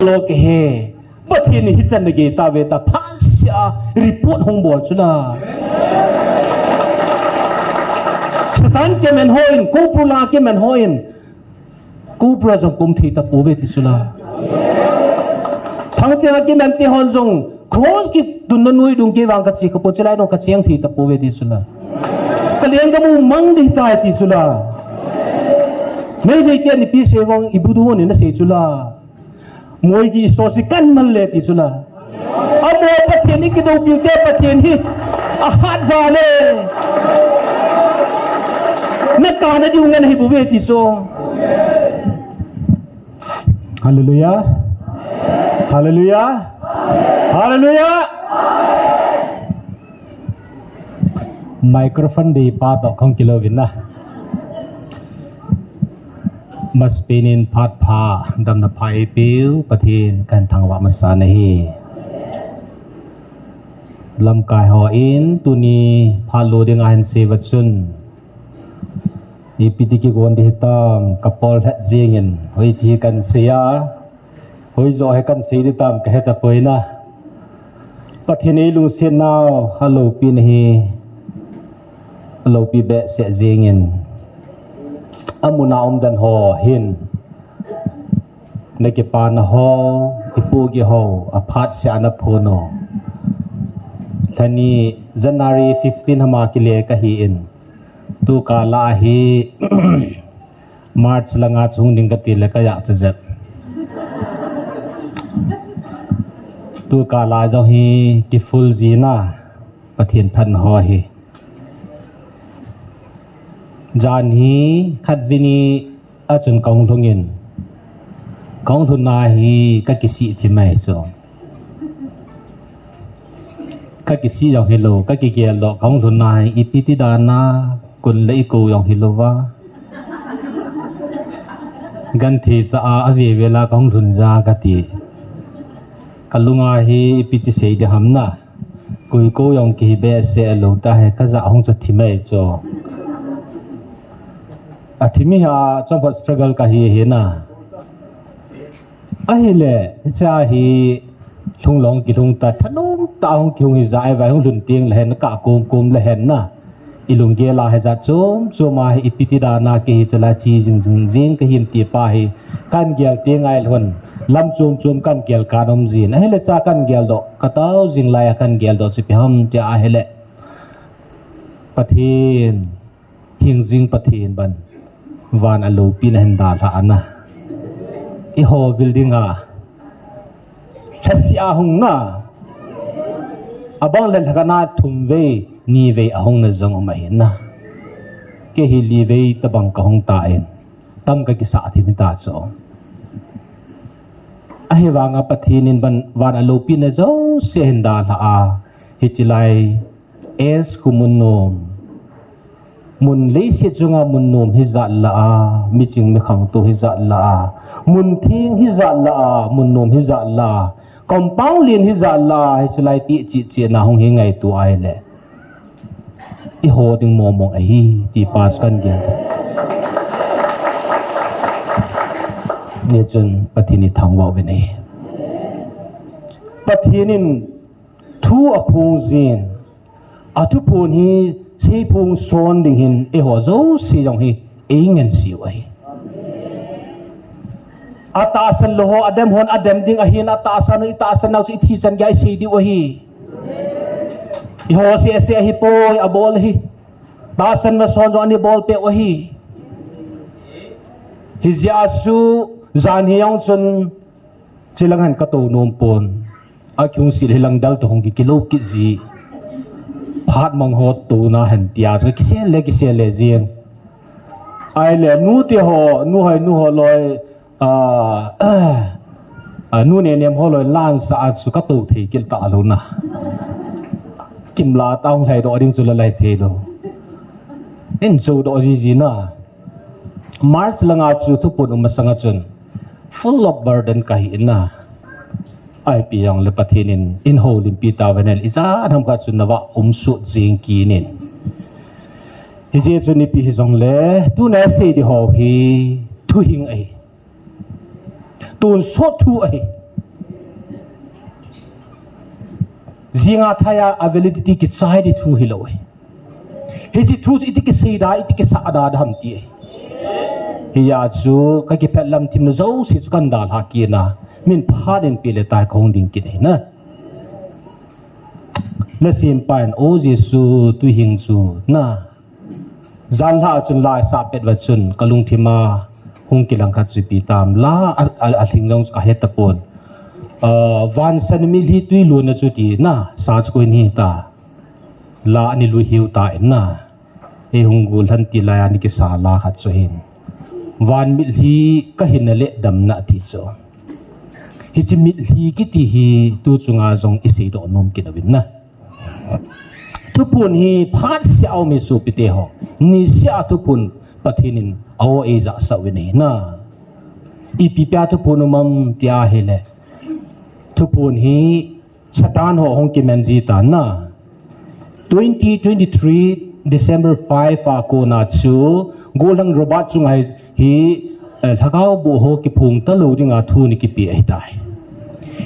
โลกเฮบัดเฮนี่ฮิจันนเกตาเวตาพาสยารีพอร์ตฮงบอลสุลาสถานเกมันฮอยน์กูปรุลาเกมันฮอยน์กูปราจงกุมทีตะปูเวติสุลาพังเจาเกมันติฮอนจงครอสกิดุนนุยดุงเกวังกัจจิกปจลายนกัจจิยังทีตะปูเวติสุลากะเลียงกะมูมังดิตายติสุลาไม่ใช่แค่นี่พี่เสวังอิบุดูนี่นะเสสุลามวยกีโซสิกันมันเลยติสุลาอโมปะเทียนนี่กิโดบิวเตปะเทียนนี่อาหารวาเลนักการดิวเงินให้บุเวติโซฮาเลลูยาฮาเลลูยาฮาเลลูยาไมโครโฟนดีปาตของกิโลวินนะมัสปีนินพัดพาดำนภายปิวประเทศกันทางวามัสานีลำกายหออินตุนีพาโลเดงอันเซวัตซุนอีพิธีกิกวนดิตามกับปอลเฮเซียงินหอยจีกันเสียหอยจอยกันเสียดิตามกะเฮตะปอยนะประเทศนี้ลุงเซียนนาวฮัลโหลปีนี้ฮัลโหลปีเบะเสเซียงินอามุนาอมดันหอหินในเก็บปานหออิปูกิหออภัสเสียนพโนท่านี้จันนารี15หมากิเลกะฮีอินตูกาลาฮีมาร์ชลังอาจุงนิงกติเลกะยะจะจัดตูกาลาจงฮีกิฟุลจีนาประเทศพันหอฮีจานฮีขัดวินีอาจนกองทุนเงินกองทุนนาฮีก็กิสิที่ไม่ส่งก็กิสิอย่างฮิโลก็กิเกียร์หลอกกองทุนนาฮีอีพิธิดานากุลเลยกูอย่างฮิโลวะกันที่ตาอาวีเวลากองทุนจากติกัลุงาฮีอีพิธิเสียดหำนะกุยกูอย่างกิเบสเซลลูตาให้ก็จะหงจะที่ไม่ส่งอาทิมีฮะจอมพัดสตรักเกิลกับฮีเห็นนะอาฮิเล่จะฮีทุ่งหลงกิทุ่งตาถนนตาหงกิหงฮิจ่ายไว้หงลุนเตียงเห็นกะกุมเลยเห็นนะอิลุงเกลาให้จัดโจมมาให้อิปิติดานาเกฮิจะลาจีจิงก็หิมตีปาให้กันเกลเตียงไอหลนลำโจมกันเกลการอมจีนอาฮิเล่จะกันเกลดอกกะเต้าจิงไลกันเกลดอกสิพิหำจะอาฮิเล่ประเทศหิงจิงประเทศบันวานอโลปีนเห็นดาลานะอีโฮบิลดิ้งทัศยาหงนะอังเลนทกนาทุมเวนีเวอหงนะจงอมาเห็นนะเกฮิลีเวตบังกหงตาเอ็นตั้มกกิสาธิมิตาโซอหิวางปะทีนินบันวานอโลปีนเจ้าเสียเห็นดาลาฮิจิไลเอสคุมุนโนมมุนเลสิจงามุนนุมฮิจัลลามิจิงมิขังตุฮิจัลลามุนทิงฮิจัลลามุนนุมฮิจัลลาคอมเปาลินฮิจัลลาฮิสไลติจิเจนาหงเฮงไงตัวไอเล่อีโหดิงมองไอตีปาสกันเกียเนี่ยจนปฏินิทางว่าเวเนปฏินินทูอพงจีนอาทุพูนีเสียพงสอนดิ่งหินหัวโจ้เสียงฮีเงินสิวอาตาสันโลหะอเดมฮอนอเดมดิ่งหินอาตาสันอิตาสันเอาสิที่สันยายสีดิวฮีหัวเสียเสียฮีโปยอบอลฮีตาสันมาสอนจงอันนี้บอลเปวฮีฮิจาสูจานฮียังจนจิลังหันกระตูนมปนอาคิงสิลลังดัลตัวหงกิโลกิจีพาดมังหดตูน่าเห็นตีอาจจะกิเสียเลเซียนไอเล่นูที่หัวนูให้ลอยนูเนี่ยหัวลอยล้านสะอาดสุขตูที่กินตาลุนะกิมลาต้องให้ดอกดิ้งจุลไลเทโลเอ็นจูดอกจีน่ะมาร์สลังอาจูทุกปุ่นมาสังจุน full of burden กะหินนะไอปียังเลปทีนินอินโฮลิมปีตาเวเนลอิจาทำการสุนวะสุดจิงกีนินฮิเจจุนิปีฮิจงเลตุนเอสีดิฮอฮีทุหิงไอ ตูนโซทูไอ zinga thaya availability ki chai di thu hiloi he ji thu iti ki seida iti ki saada dham ti hiya chu ka ki phelam thim no zo si chu kan dal ha ki na min phaden pile tai khong ding ki na na sim pan o jesu tu hing chu na zan la chun lai sa pet wa chun kalung thima hung kilang khat chu pi tam la a thing long ka hetapon van san mi li tui lu na chu ti na sa chu ni ta la ani lu hiu ta na e hung gul han ti la ani ki sa la khat chu hin van mi li ka hin le dam na ti chu hi chi mi li ki ti hi tu chunga jong isi do nom ki na win na tu pun hi phat sia au mi su pi te ho ni sia tu pun pathinin aw e za sa wi ni na i pi pya tu pun mam tia hele tu pun hi satan ho hong ki men ji ta na 2023 December 5 fa ko na chu golang robot chung hai hi thakau bu ho ki phung ta lo dinga thu ni ki pi ai tai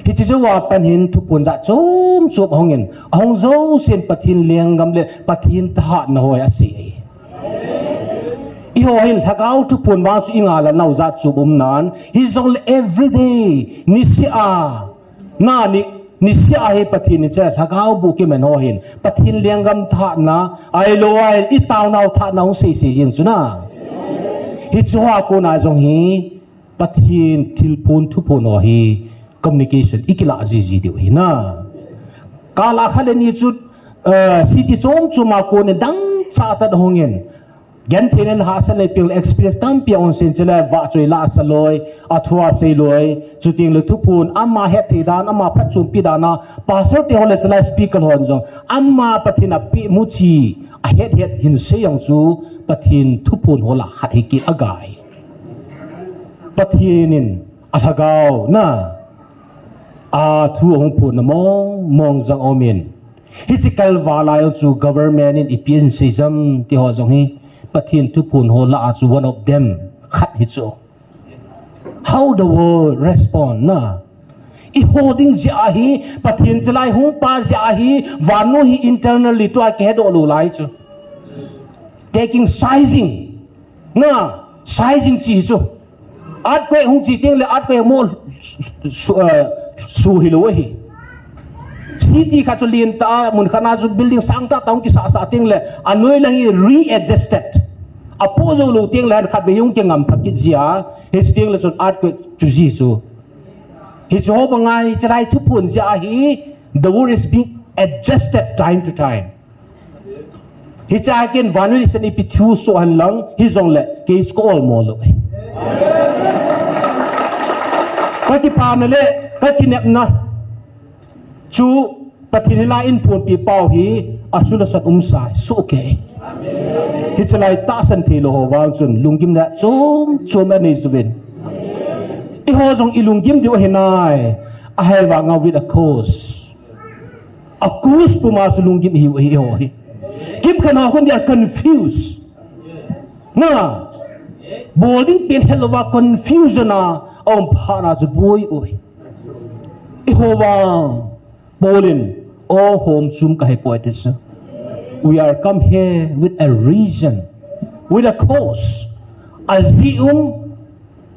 hi chi jawa pan hin thu pun za chom chup hongin hong zo sen pathin leng gam le pathin ta na hoi a si i ho hin thakau thu pun wa chu inga la nau za chu bum nan hi zong every day ni si a na ni si a hi pathin ni cha thakau bu ki men ho hin pathin leng gam tha na ai lo ai i taw nau tha nau si jing chu na hi chuwa ko na jong hi pathin thil pun thu pun ho hi communication ikila ji de hi na kala khale ni chu city chom chuma ko ne dang cha ta hongin gen thinen ha sa le pil experience tam pi on sin chela wa choi la saloi athwa sei loi chuting lu thupun amma he thi dan amma phat chum pi dana pastor te hole chela speaker hon jong amma pathina pi mu chi a het hin se yang chu pathin thupun hola khat hi ki agai pathinin athagau na a thu hong pun na mong jang omin hichikal wala chu government in epincism ti ho jong hi pathin tu pun ho la chu one of them khat hi chu how the world respond na I holding ja hi pathin chalai hung pa ja hi wanu hi internally to a ke do lu lai chu taking sizing na sizing chi chu at ko hung chi ting le at ko mo su hi lo hi city kha chu lin ta mun khana chu building sang ta tong ki sa ting le anoi lang hi readjusted apo zo lo ting le khat be yung ke ngam phak ki jia he ting le chon at ko chu ji chu he jo bangai chrai thu pun ja hi the word is being adjusted time to time he cha ken vanui sen ipi thu so han lang hi zong le ke school mo lo ka ti pa me le ka ti nep na chu pathilila in phun pi pau hi asula sat sai su ke hi chalai ta san thi lo wang chun lungkim na chom ani zuwin I ho jong ilungkim dio henai a hel wa ngaw with a course puma su lungkim hi ho hi kim kana kon they are confused na boarding pen helwa confusion na om phana ju boy oi I ho wang Bolin all home chum ka poetis we are come here with a reason with a cause azium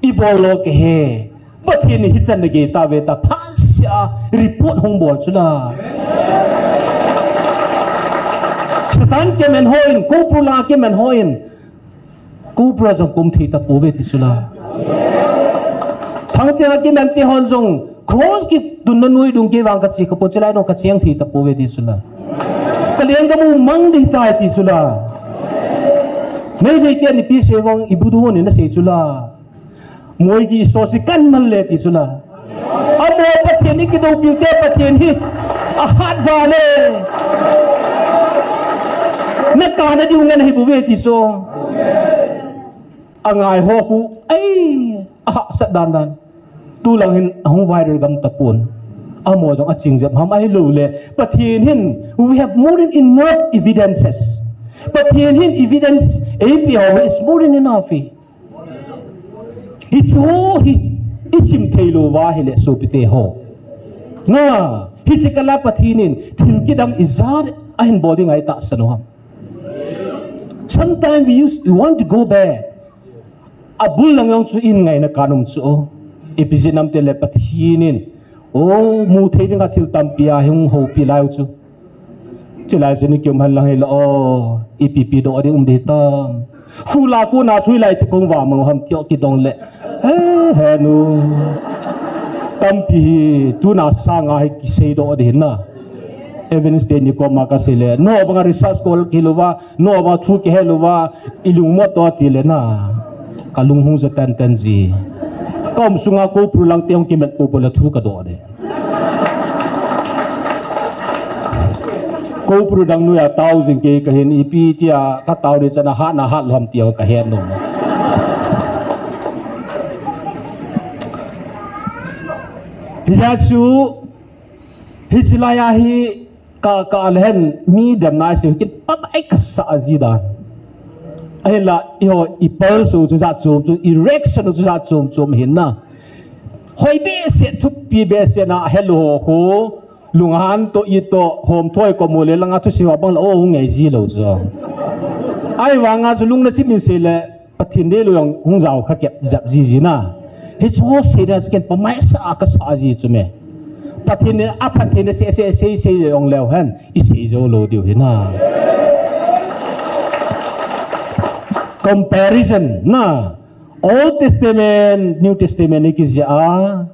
ibolo ke he but hin hichan ge ta ve ta phasya report hong bol chula satan ke men hoin kupula ke men hoin kupra jong kum thi ta po ve ti chula thangcha ke men ti hon jong cross ki dunna nui dung ke wang ka chi ka po chalai no ka chiang thi ta po ve ti sula kaleng ka mu mang di tai ti sula nei jai te ni pi se wang ibudu ni na se sula moi ki so si kan man le ti sula amo pathian ni ki do pi te pathian hi a hat va le na ka na di ngan hi bu ve ti so angai ho ku ai a sa dan tu lang hin hong viral gam tapun amo jong aching jam ham ai lo le pathin hin we have more than enough evidences pathin hin evidence apo is more than enough it's ho hi isim thailo wa hele so pite ho na hijikala pathinin thilkidang izar ahin boarding ai ta sanoham sometimes we want to go back abul langyong chu in ngai na kanum chu epizinam tele pathinin mu theiding ka thil tam pia hung ho pi lai chu chilai chu ni kyom han lang hela epp do adi de tam hula ko na chui lai ti kong wa mang ham tyo ki dong le he nu tampi tu na sanga hi ki sei do de na evidence de ni ko ma ka sele no banga research ko kilowa no ba thu ki helowa ilung mo to ti le na kalung hung za tan tan ji kom sunga ko prulang teong ki met ko bola thu ka do de ko prudang nu ya tau jing ke ka hen ipi tia ka tau de chana ha na ha lam tiaw ka hen no hijachu hijlaya hi ka alhen mi dem na se ki pat ai ka sa azidan ahela iho ipal su chu za chum chu erection chu za chum hin na hoi be se thu pi be se na hello ho lungan to ito hom thoi ko mole langa thu siwa bang o ngai ji lo zo ai wanga chu lungna chimin se le pathin de lo yong hung jaw kha kep jap ji na hi chu se da ken pa mai sa ka sa ji chu me pathin ne a pathin ne se yong lew han I se jo lo diu hi na comparison na Old Testament New Testament ni ki ja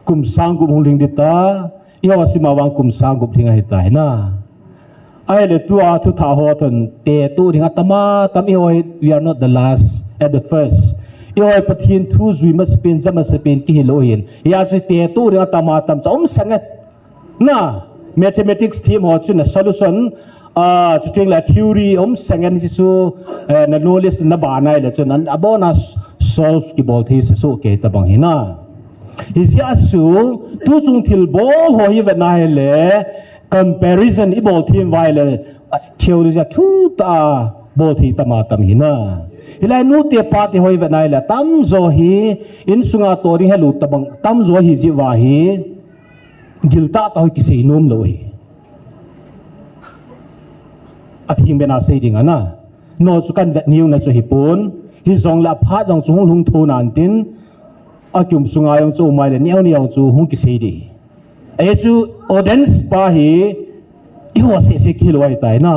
kum sang kum huling dita ihaw simawang kum sanggup hinga hita na ai le tua thu tha ho ton te tu ringa tama tam ihoi we are not the last at the first ihoi pathin thu zui mas pen jama se pen ki hiloin ya chu te tu ringa tama tam chom sangat na mathematics theme ho chu na solution chu teng la theory sangan si su na knowledge na ba nai le chu nan abona solve ki bol thi su ke ta bang hina Hizia su tu chung thil bol ho hi van nai le comparison I bol thim vai le theory ja thu ta bol thi tama tam hina hilai nu te pa ti hoi van nai le tam zo hi in sunga tori helu tabang tam zo hi ji wa hi gilta ta hoi ki sei nom lo hi athim bena sei ding ana no chu kan vet niu na chu hi pun hi zong la pha jong chung lung thu nan tin akyum sunga yong chu mai le niaw niaw chu hung ki sei di ai chu audience pa hi I ho se ki lo ai tai na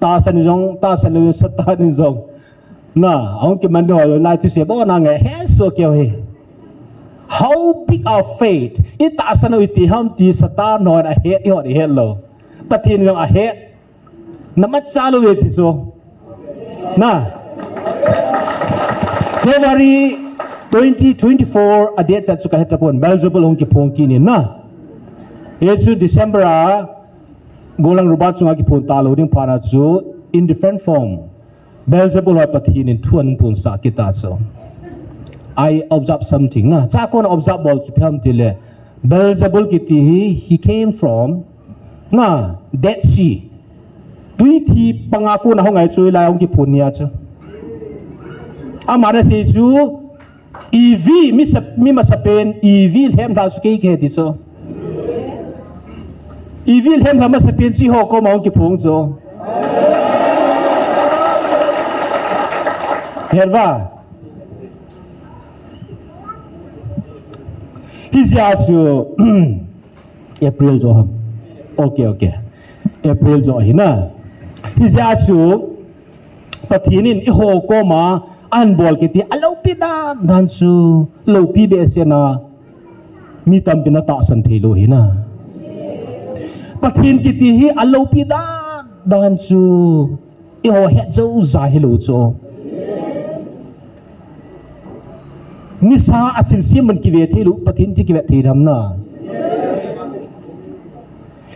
ta san jong sata ni jong na ong ki man do la chu se bo na nge he so kyo he how big our faith I ta san wi ti ham ti sata no na he I ho di he lo patin jong a he na mat sa lo we ti so na February 2024 adet cha chuka heta pon Belzebul hong ki phong ki ni na yesu December golang rubat chunga ki phon ta lo ding phana chu in different form Belzebul ha pathin in thuan pun sa kita so I observe something na cha kon observe bol chu pham ti le Belzebul ki ti he came from na Dead Sea tui thi pangaku na hong ai chu la hong ki phon nia chu amara se chu EV mi masapen EV hem da su ke di so EV hem ha masapen chi ho ko maung ki phung so herwa hizya chu April jo ham okay April jo hi na hizya chu pathinin I ho ko ma an bol ki ti alo pi dan su lo pi be se na mi tam pina ta san thelo hi na pathin ki ti hi alo pi dan su I ho he zo za hi lo cho ni sa athin sim man ki ve thelu pathin ti ki ve thi dham na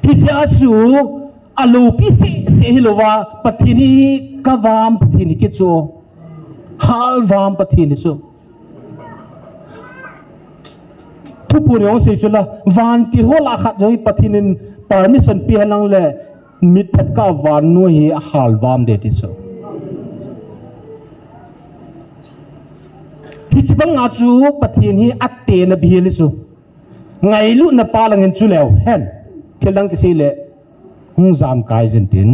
hi se chu alo pi se hi lo wa pathin hi ka vam pathin ki cho hal vam pathin so thu pun yong se chula van ti ho la khat joi pathinin permission pi hanang le mit phat ka van nu hi hal vam de ti so hi chibang a chu pathin hi atte na bi le so ไงลุนะปาลังเงินจุแล้วเห็นเทลังกิสิเลหุงจามกายจินติน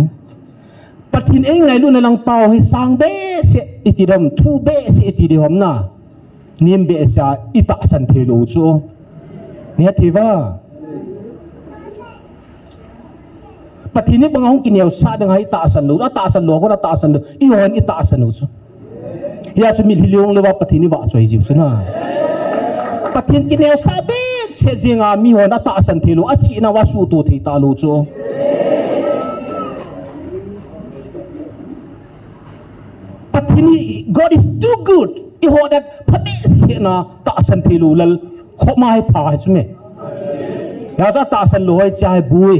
ปะทินเองไงลุนะลังเป่าให้สร้างเบสอิติดมทูเบสอิติดิหอมนะนิมเบสาอิตาสันเทโลจูเนี่ยที่ว่าปะทินนี่บางห้องกินเยวซาดังให้อิตาสันโลอิตาสันโลก็อิตาสันโลอีหอนอิตาสันโลจูยาจะมีที่เลี้ยงเลยว่าปะทินนี่ว่าจ่อยจิ๋วซะนะปะทินกินเยวซาเบเสียจริงอ่ะมีหอนอิตาสันเทโลอาชีนะว่าสู้ตัวที่ตาโลจูปะทินนี่ God is too goodอีหอดัดพระเดชเสียนะตาสันเทโลลขอมาให้พาให้จุ่มยาจะตาสันโลให้ใจบุย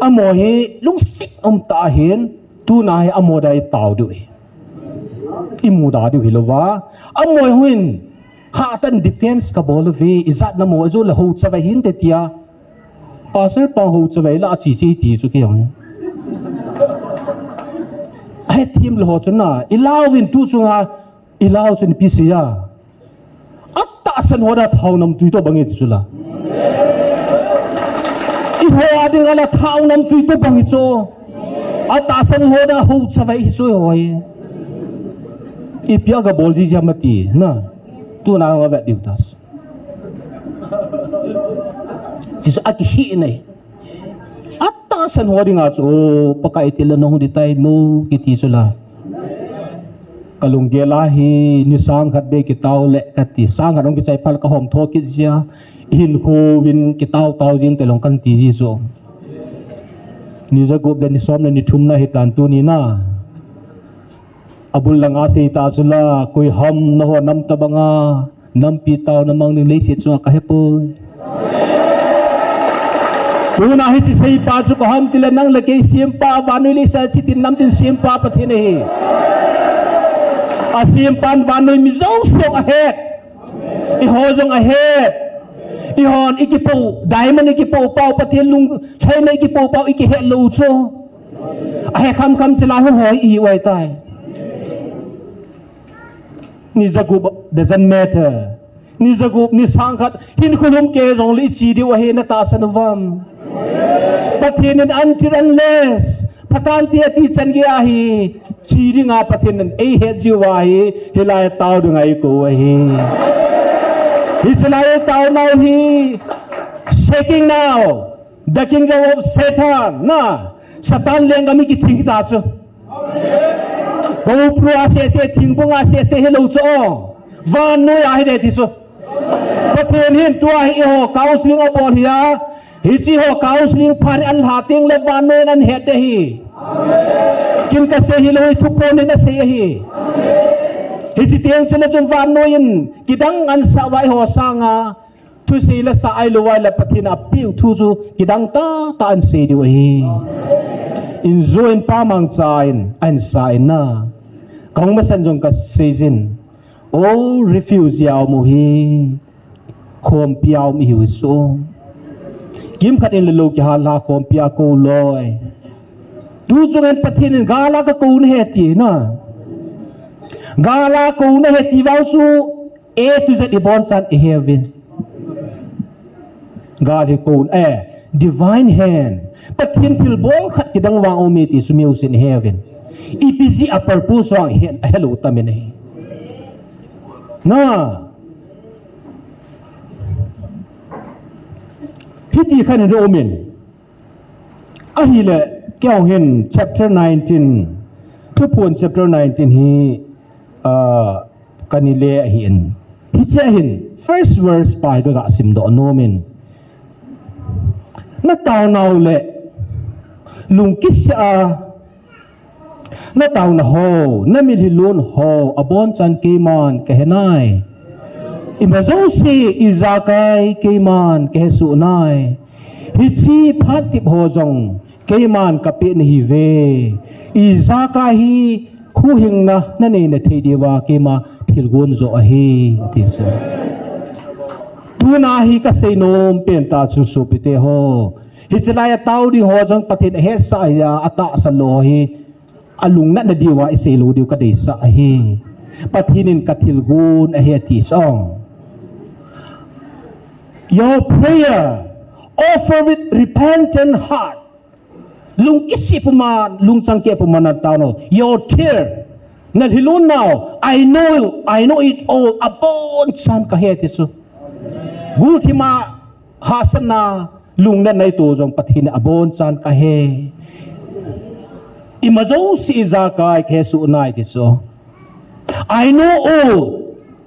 อโมเหลุงสิตาเห็นตูนายอโมได้ตาวด้วยอิมูดาด้วยเหรอวะอโมหินหาตันดิเฟนส์กับโบลเวอิจัดนโมจุลหูจะไปหินเตียภาษาปังหูจะไปละจีจีตีจุกยังให้ทีมโลจนน่ะอีลาววินตูจุงาอีลาวจนพิเศษอัตตาสันหัวดาเท่านำตุยตัวบังเอิญจุละอีหัวดิ่งอะไรเท่านำตุยตัวบังเอิญจูอัตตาสันหัวดาหูจะไปหิจุยหอยอีเปียกับบอลจีจามาตีน่ะตัวนางว่าแบบดิวตัสจิสอากิฮีนี่อัตตาสันหัวดิ่งอาจูปะกายติลนงดิไตมูกิติสุลากะลุงเกลาฮีนิสังขัดเบกิตาวเละกติสังขัดองกิใจพัลกะหอมโทกิจยาหินโควินกิตาวตาวจินเตลงกันตีจิโซนิจะกบเดนิซอมเนนิทุมนะฮิตันตูนีนาabull lang ase ta chula koi ham na ho nam tabanga nam pi taw namang ning leisi chu kahepo tuna hi chi sei pa chu ko ham tile nang lake sim pa vanui le sa chi tin nam tin sim pa pathine hi a sim pan vanui mi zo so ahead I ho jong ahead I hon ikipo diamond ikipo pau pathin lung thai nei ikipo pau iki he lu chu a he kham chila ho hoi I wai tai ni zagup doesn't matter ni zagup ni sangkhat hin khulum ke jong li chi di wa he na ta sanwam pathin an until unless patan ti ati chan ge a hi chi ri nga pathin an ei he ji wa hi hilai taw du ngai ko wa hi hi chalai taw now hi shaking now the kingdom of Satan na Satan leng ami ki thing ta chu go pro ase thing bung ase hello cho van noi a de ti cho pathen hin tua hi ho counseling of all here hi chi ho counseling phan an ha ting le van noi an het de hi kin ka se hi loi thu pon na se hi hi chi tiang chana chon van noi in kidang an sa wai ho sanga thu se la sa ai lo wai la pathin a piu thu chu kidang ta an se di wa hi in join pa mang chain an sa na kong masan jong ka season all refuse yaw mo hi khom piaw mi hu so kim khat in lo ki ha la khom pia ko loi tu jong en pathin gala ka ko ne heti na gala ko ne heti waw su a to z i bon san e heaven god he ko divine hand pathin til bol khat ki dang wang o me ti sumiu sin heaven EPZ a purpose wang hello tamin eh na hiti khan ro min ahile kyau hen chapter 19 to pon chapter 19 hi kanile hin hi che hin first verse pai ga sim do no min na taw naw le lung kis a na taw na ho na mi hilun ho abon chan ke man ke henai imazo si izakai ke man ke su nai hi chi phat tip ho jong ke man ka pe ni hi ve izakai hi khu hing na ne na thei dewa ke ma thil gon zo a hi ti sa tu na hi ka sei nom pen ta chu su pite ho hi chalai taw di ho jong pathin he sa ya ata sa lo hi alung na diwa iselo diw ka sa hi pathinin kathil gun a he ti song your prayer offer with repentant heart lung kisi puman lung sangke puman tao your tear na hilun now I know it all abon san kahet isu guthima hasana lung na nai to jong pathin abon san kahe imazo si zakai kesu nai tiso I know all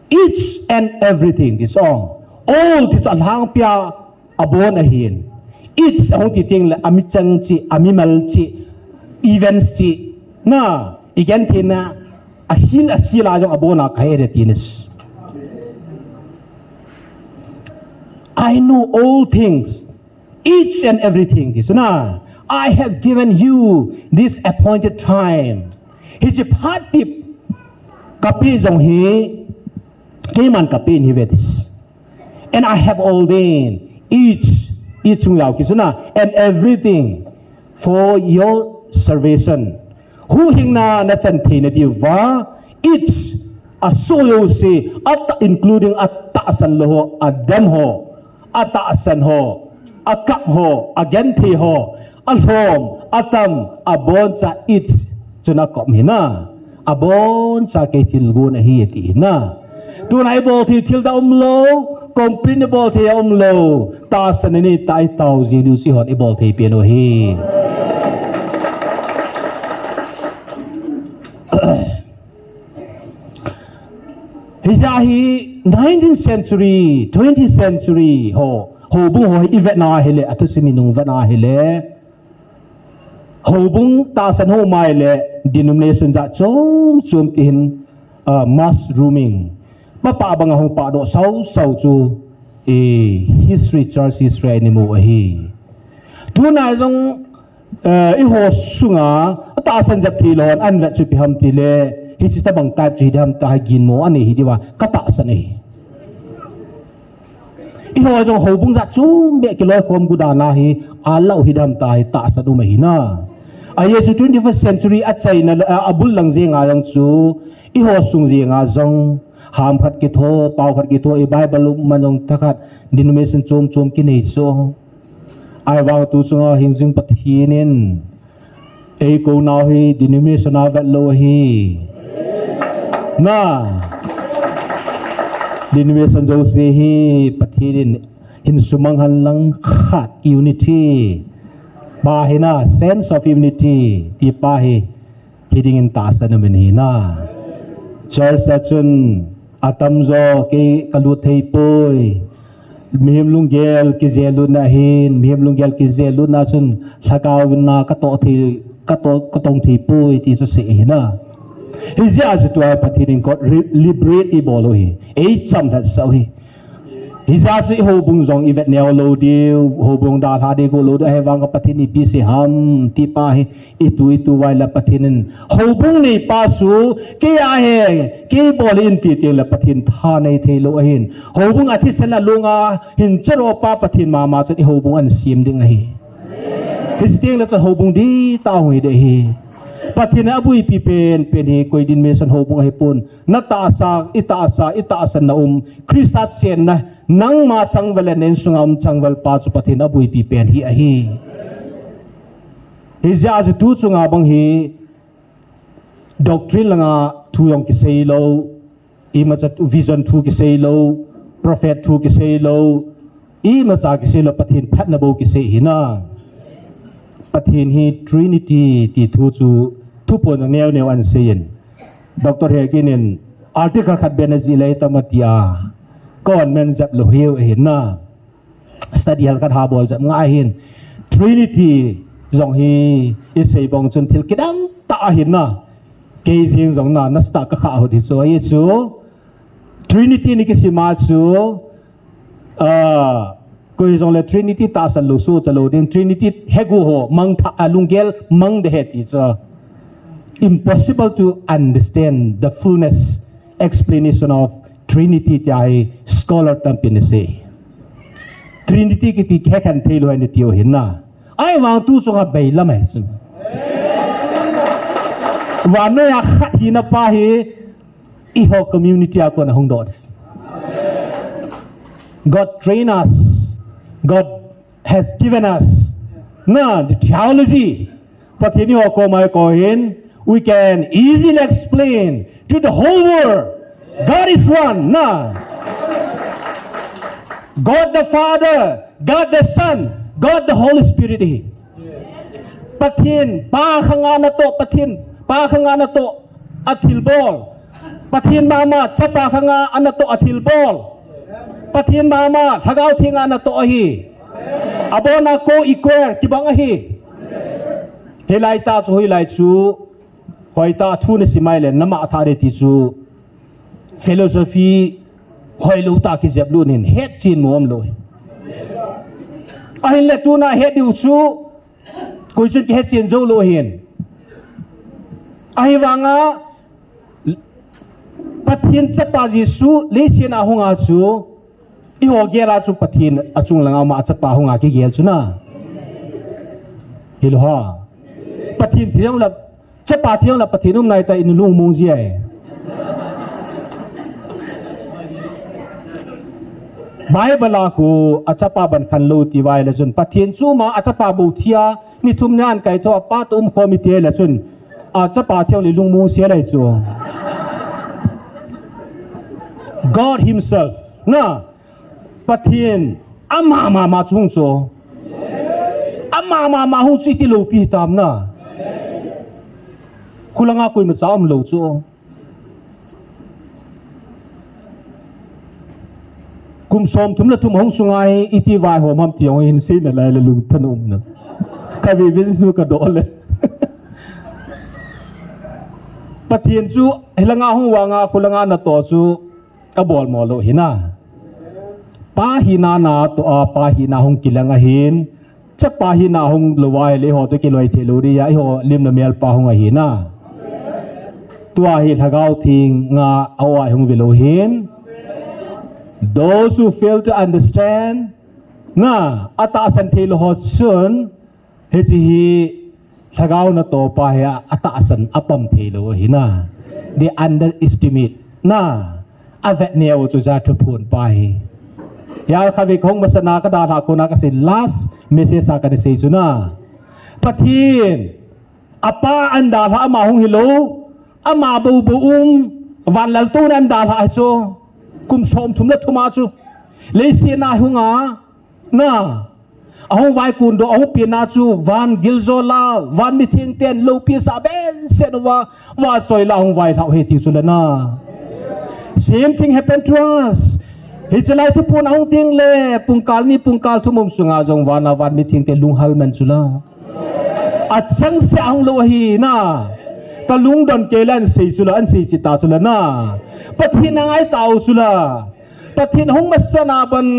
each and everything this all this alhang pia abon ahin each hong ti ting la amichang chi amimal chi events chi na igen thina ahila jong abona kahe de tinis I know all things each and everything this na I have given you this appointed time his party kapi jong hi keman kapi ni vetis and I have ordained each chung yao kisuna and everything for your salvation hu hingna na chan thina diwa each asoyo se at including atta san lo adam ho ata san ho akap ho agenti ho alhom atam abon sa each chuna kom hina abon sa ke tilgu na hi ti na tunai bol thi thil da lo comprehensible thi lo ta sanani tai tau ji du si hot ibol thi piano hi hijahi 19th century 20th century ho bu ho event na hele atusimi nung va na hele ho bung ta san ho mai le denomination za chom tin mushrooming pa bang hong pa do sau chu history church history ni mo hi tu na jong i ho sunga ta san jap thi lon an la chu pi ham ti le hi chi ta bang type chi dam ta gin mo ani hi diwa ka ta san ni i ho jong ho bung za chu be ki loi kom gu da na hi a lau hi dam ta hi ta sa du mai na ai chu 21st century at sai na abul lang je nga lang chu i ho sung je nga jong ham khat ki tho pau khat ki tho i bible manong takhat denomination chom ki nei so ai wa tu sunga hingjing pathinin ei ko naw hi denomination na vat lo hi na denomination jo se hi pathinin hin sumang han lang khat unity ba hina sense of unity ti pa hi hiding in ta sa namen hi na church achun atam zo ke kalut thei poi mihim lunggel ki zelu na hin mihim lunggel ki zelu na chun thakaw na ka to thi ka tong thi poi ti so se na hizia ju to pathirin ko liberate i bolo hi ei cham that so hi hizia chu ho bung jong ivet neo lo diu ho bung da tha de ko lo da he wang ka pathini pi se ham ti pa hi itu wai la pathinin ho bung ni pa su ke ya he ke bolin ti te la pathin tha nei the lo hin ho bung athi sala lunga hin chero pa pathin ma chu ho bung an sim ding hi hizting la chu ho bung di ta hui de hi pathina abui pi pen hi koidin mesan ho bung hi pun na ta sa ita sa na krista chen na nang ma changwal nen sungam changwal pa chu pathina abui pi pen hi a hi hizia ju tu chunga bang hi doctrine langa thu yong ki sei lo i ma chat vision thu ki sei lo prophet thu ki sei lo i ma cha ki sei lo pathin phat na bo ki sei hi na pathin hi trinity ti thu chu thu pon neo an sein dr hekinin article khat benazi lai tamatia kon men zap lo hiu hin na study hal khat ha bol zap nga hin trinity jong hi isei bong chun thil kidang ta hin na ke jing jong na nasta ka kha ho di so ye chu trinity ni ki sima chu koi jong le trinity ta san lo su chalo din trinity hegu ho mang tha alungel mang de he ti cha impossible to understand the fullness explanation of trinity tai scholar tampin se trinity ki ti khe khan thelo ni tio hin na ai wang tu so ga bai la mai sun wa no ya khat hi na pa hi i ho community a ko na hong dot God train us God has given us the theology pathin ho ko mai ko hin we can easily explain to the whole world God is one God the Father God the Son God the Holy Spirit pathin pa khanga na to pathin pa khanga na to athil bol pathin mama chapa khanga anato athil bol pathin mama thagau thinga na to hi abona ko equal kibang hi helai ta chu hilai chu hoita thu ne simai le nama athare ti chu philosophy hoilu ta ki jeblu nin het chin mom loi ahin le tu na het diu chu koi chun ki het chin zo lo hin ahi wanga pathin chapa jisu le sina hunga chu I ho gela chu pathin achung langa ma chapa hunga ki gel chu na hilha pathin thiang la chapa thiang la pathinum nai ta in lung mung ji ai Bible ko achapa ban khan lo ti wai la chun pathin chu ma achapa bu thia ni thum nan kai tho pa tum committee la chun achapa thiang li lung mung sia lai chu God himself na pathin ama ma chung cho ama hu chi ti lo pi tam na khulanga koi ma sam lo cho kum som thum la thum hong sungai iti wai ho mam tiong hin sin la la lu thanum na ka vi vin su ka do le pathin chu helanga hu wanga khulanga na to chu abol mo lo hina pa hina na to pa hina hong kilanga hin cha pa hina hong lowai le ho to ki loi the lo ri ya ho lim na mel pa hong a hina tua hi thagau thing nga awai hong velo hin those who fail to understand na ata san the lo ho chun he chi hi thagau na to pa ya ata san apam the lo hina they underestimate na avet neo chu za thu phun pai ya khawi khong masana ka da tha ko na ka se last message sa ka ne se chu na pathin apa anda tha ma hung hilo ama bu van lal tu nan da tha chu kum som thum la thuma chu le se na hunga na ahu vai kun do ahu pi na chu van gilzola van mi thing ten lo pi sa ben se no wa choi la hung vai thau he ti chu la na same thing happened to us hi chalai thu pun ang ting le pungkal ni pungkal thu mum sunga jong wana wan mi thing te lung hal man chula at sang se ang lo hi na ta lung don kelan sei chula an sei chita chula na pathin angai tau chula pathin hong masana ban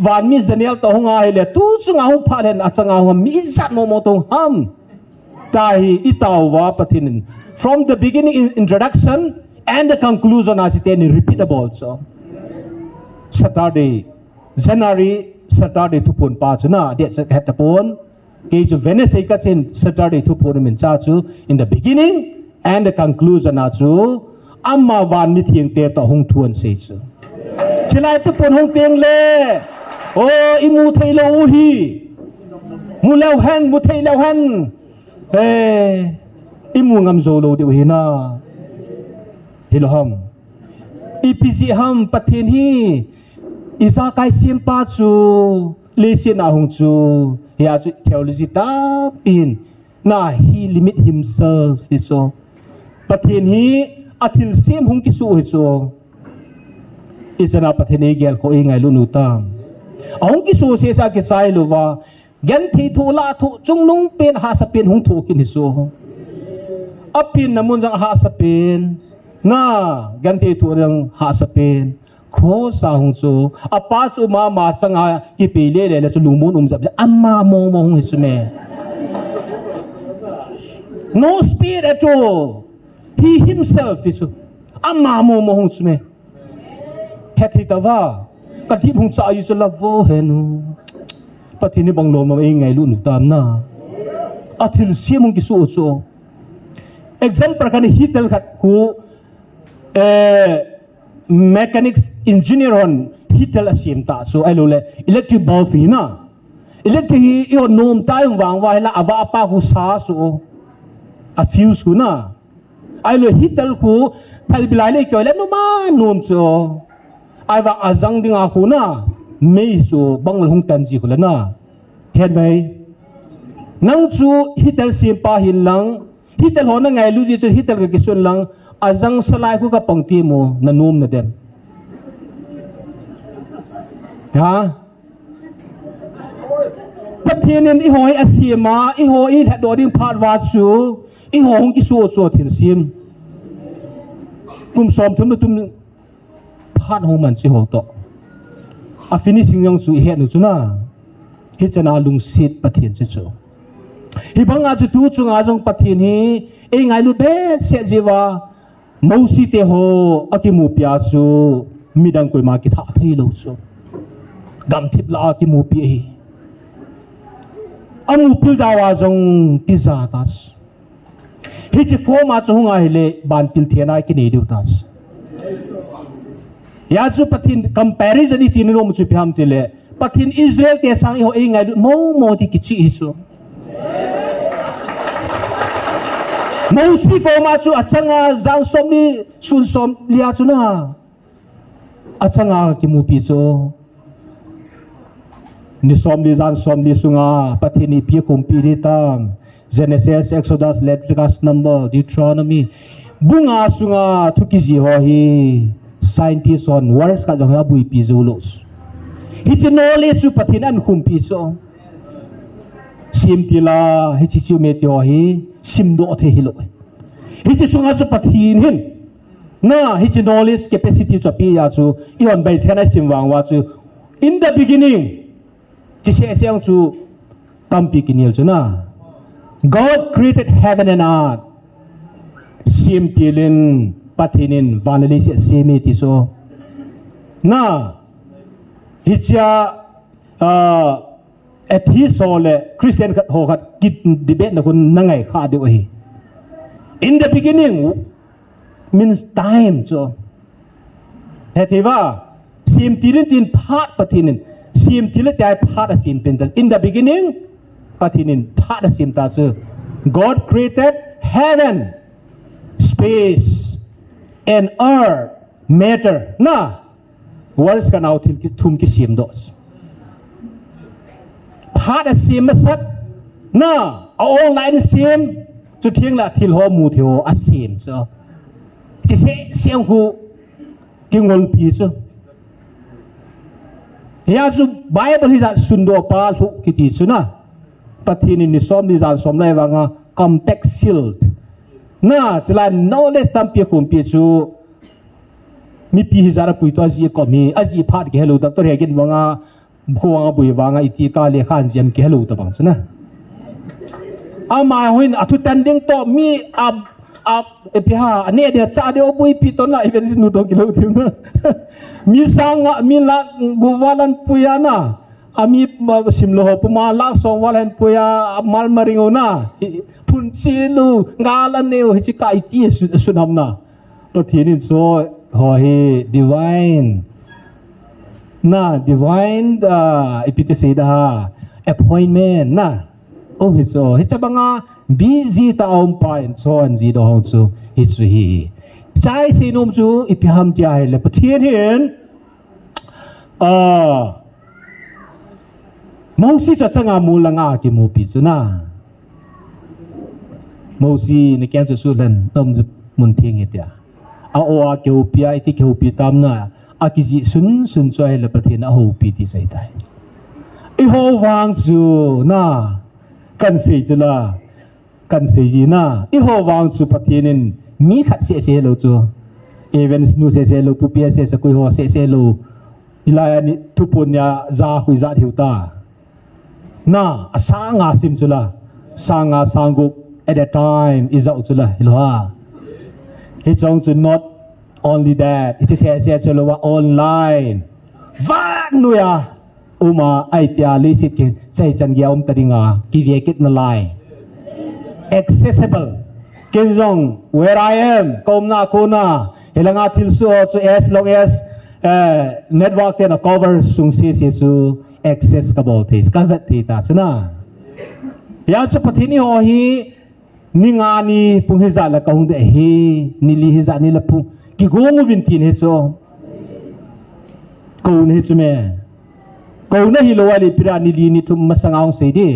wan mi zanial to honga hele tu chunga hong phalen achanga hong mi zat mo tong ham tai itaw wa pathin from the beginning introduction and the conclusion as it is repeatable so January Saturday to pun pa chu na det sa het pon ke ju Wednesday ka chen Saturday to pun min cha chu in the beginning and the conclusion na chu amma wan mi thieng te to hung thuan se chu chilai to pun hung teng le o imu thei lo hi mu leo han mu thei leo han imu ngam zo lo de hi na Hilham EPC ham pathin hi isa kai sim pa chu le sin a hung chu ya chu theology ta in na he limit himself so pathin hi athil sim hung ki su hi chu isana pathin e gel ko ingai lu nu ta hung ki su se sa ki sai lu wa gan thi thu la thu chung nung pen ha sa pen hung thu kin hi su apin namun jang ha sa pen na ganti tu rang ha sa pen kho sa hung chu apa chu ma changa ki pe le le chu lumun jap amma mo hung su me no spirit at all he himself is amma mo hung su me hethi ta wa ka di hung sa yu la vo henu patini bang lo ma ngai lu nu tam na athil siamung ki su chu example kan hitel khat ku mechanics engineer on hitel asim ta so ai lo le electric bulb hi na electric hi o nom ta yung wang wa la awa pa hu sa so a fuse ku na ai lo hitel ku thal bilai le kyo le no ma nom so ai wa azang dinga ku na mei so bangal hung tan ji ku la na het mai nang chu hitel sim pa hin lang hitel ho na ngai lu ji chu hitel ka kisun lang azang salai ku ka pangti mo na nom na den ha pathianin I hoi asima I hoi do ding phat wa chu I hong ki so so thin sim kum som thum tum phat ho man chi ho to a finishing yong chu he nu chu na hi chana lung sit pathian chu chu hi banga chu tu chu nga jong pathian hi e ngai lu be se jiwa mosi te ho akimu pya chu midang koi ma ki tha thei lo chu gam thip la ki mu pi hi amu pil dawa jong ti za tas hi chi forma chu nga hi le ban til thena ki nei du tas ya chu pathin comparison I tin no mu chu pham ti le pathin Israel te sang ho e ngai mo mo ti ki chi so mo si ko ma chu achanga jang som ni sun som lia chu na achanga ki mu pi so ni som li jan som li sunga pathini pi khum pi ri tam Genesis Exodus Leviticus Number Deuteronomy bunga sunga thuki ji ho hi scientist on words ka jong ha bui pi zulos hi chi knowledge su pathin an khum pi so sim tila hi chi chu me ti ho hi sim do the hi lo hi chi sunga chu pathin hin na hi chi knowledge capacity chu pi ya chu I on bai chana sim wang wa chu in the beginning chi se seang chu tampi kinil chu na God created heaven and earth sim tilin pathinin vanali se semi ti so na hicha ethi so le Christian khat ho khat kit debate na kun nangai kha de hi in the beginning means time so hetiva sim tilin tin phat pathinin sim tila tai phat asim pen in the beginning pathinin phat asim ta so God created heaven space and earth matter na words kan out thum ki sim dos phat asim sat na all line sim chu thiang la thil ho mu theo asim so chi se siang hu kingol pi so ya chu Bible hi za sundo pa thu kiti chuna pathini ni som ni za som lai wanga compact shield na chila knowledge tam pi khum pi chu mi pi hi zara pui to ji ko mi aji phat ge hello doctor hegin wanga bhuanga bui wanga iti ka le khan jem ke hello to bang chuna ama huin athu tanding to mi ab epiha ane de cha de obui pi ton la even nu to kilo thim na mi sang mi la guwalan puyana ami simlo ho puma la song walan puya mal maringona pun silu ngalan neu hi ka iti sunamna to thinin so ho hi divine na divine epitese da appointment na oh hi so hi chabanga busy ta om pain so an ji do hong chu hi chu hi chai sinum chu ipiham ti ai le pathian hin Mausi cha changa mulanga ki mu pi chu na Mausi ne kyan chu len nom mun thing hetia a o a ke upia iti ke upi tam na a ki ji sun choi le pathian a ho pi ti sai tai I ho wang chu na kan sei chula kan sei ji na I ho wang chu pathianin mi khat se lo chu even nu se lo pu pia se koi ho se lo ilaya ni tupunya za hui za thiuta na asanga sim chula sanga sangup at that time is out chula hilwa he chong to not only that it is se chula online van nuya uma aitia lisit ke sai chan ya tadinga ki ve kit na lai accessible ken jong where I am kom na ko na helanga thil su as long as network เตนะ cover สุงซีซีจู access กะบ่เทกะเวทีตาสนะยาจะปฏินี่โอฮีนิงานีปุงฮิซาละกะฮุงเดฮีนิลีฮิซานี่ละปุงกิโกงวินตินเฮโซกูนเฮซเมกูนะฮิโลวาลีปิรานิลีนี่ทุมมะสังอางเซดี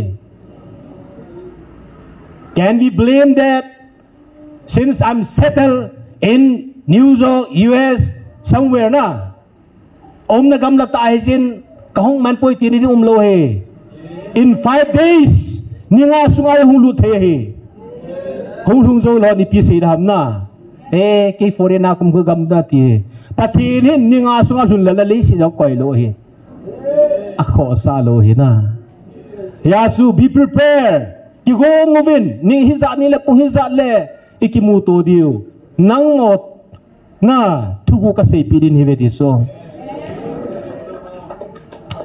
Can we blame that since I'm settled in New York US somewhere na na gam la ta sin kahong man poi ti ni lo he in 5 days ni nga sungai hung lu the he hung hung zo lo ni pi si dam na ke foreign na kum khu gam da ti pati ni nga sungai hun la le si jo koi lo he a kho sa lo he na ya su be prepared ki go ngovin ni hiza ni le pu hiza le ikimu to diu nang mo na thugu ka sei pi din he ve ti so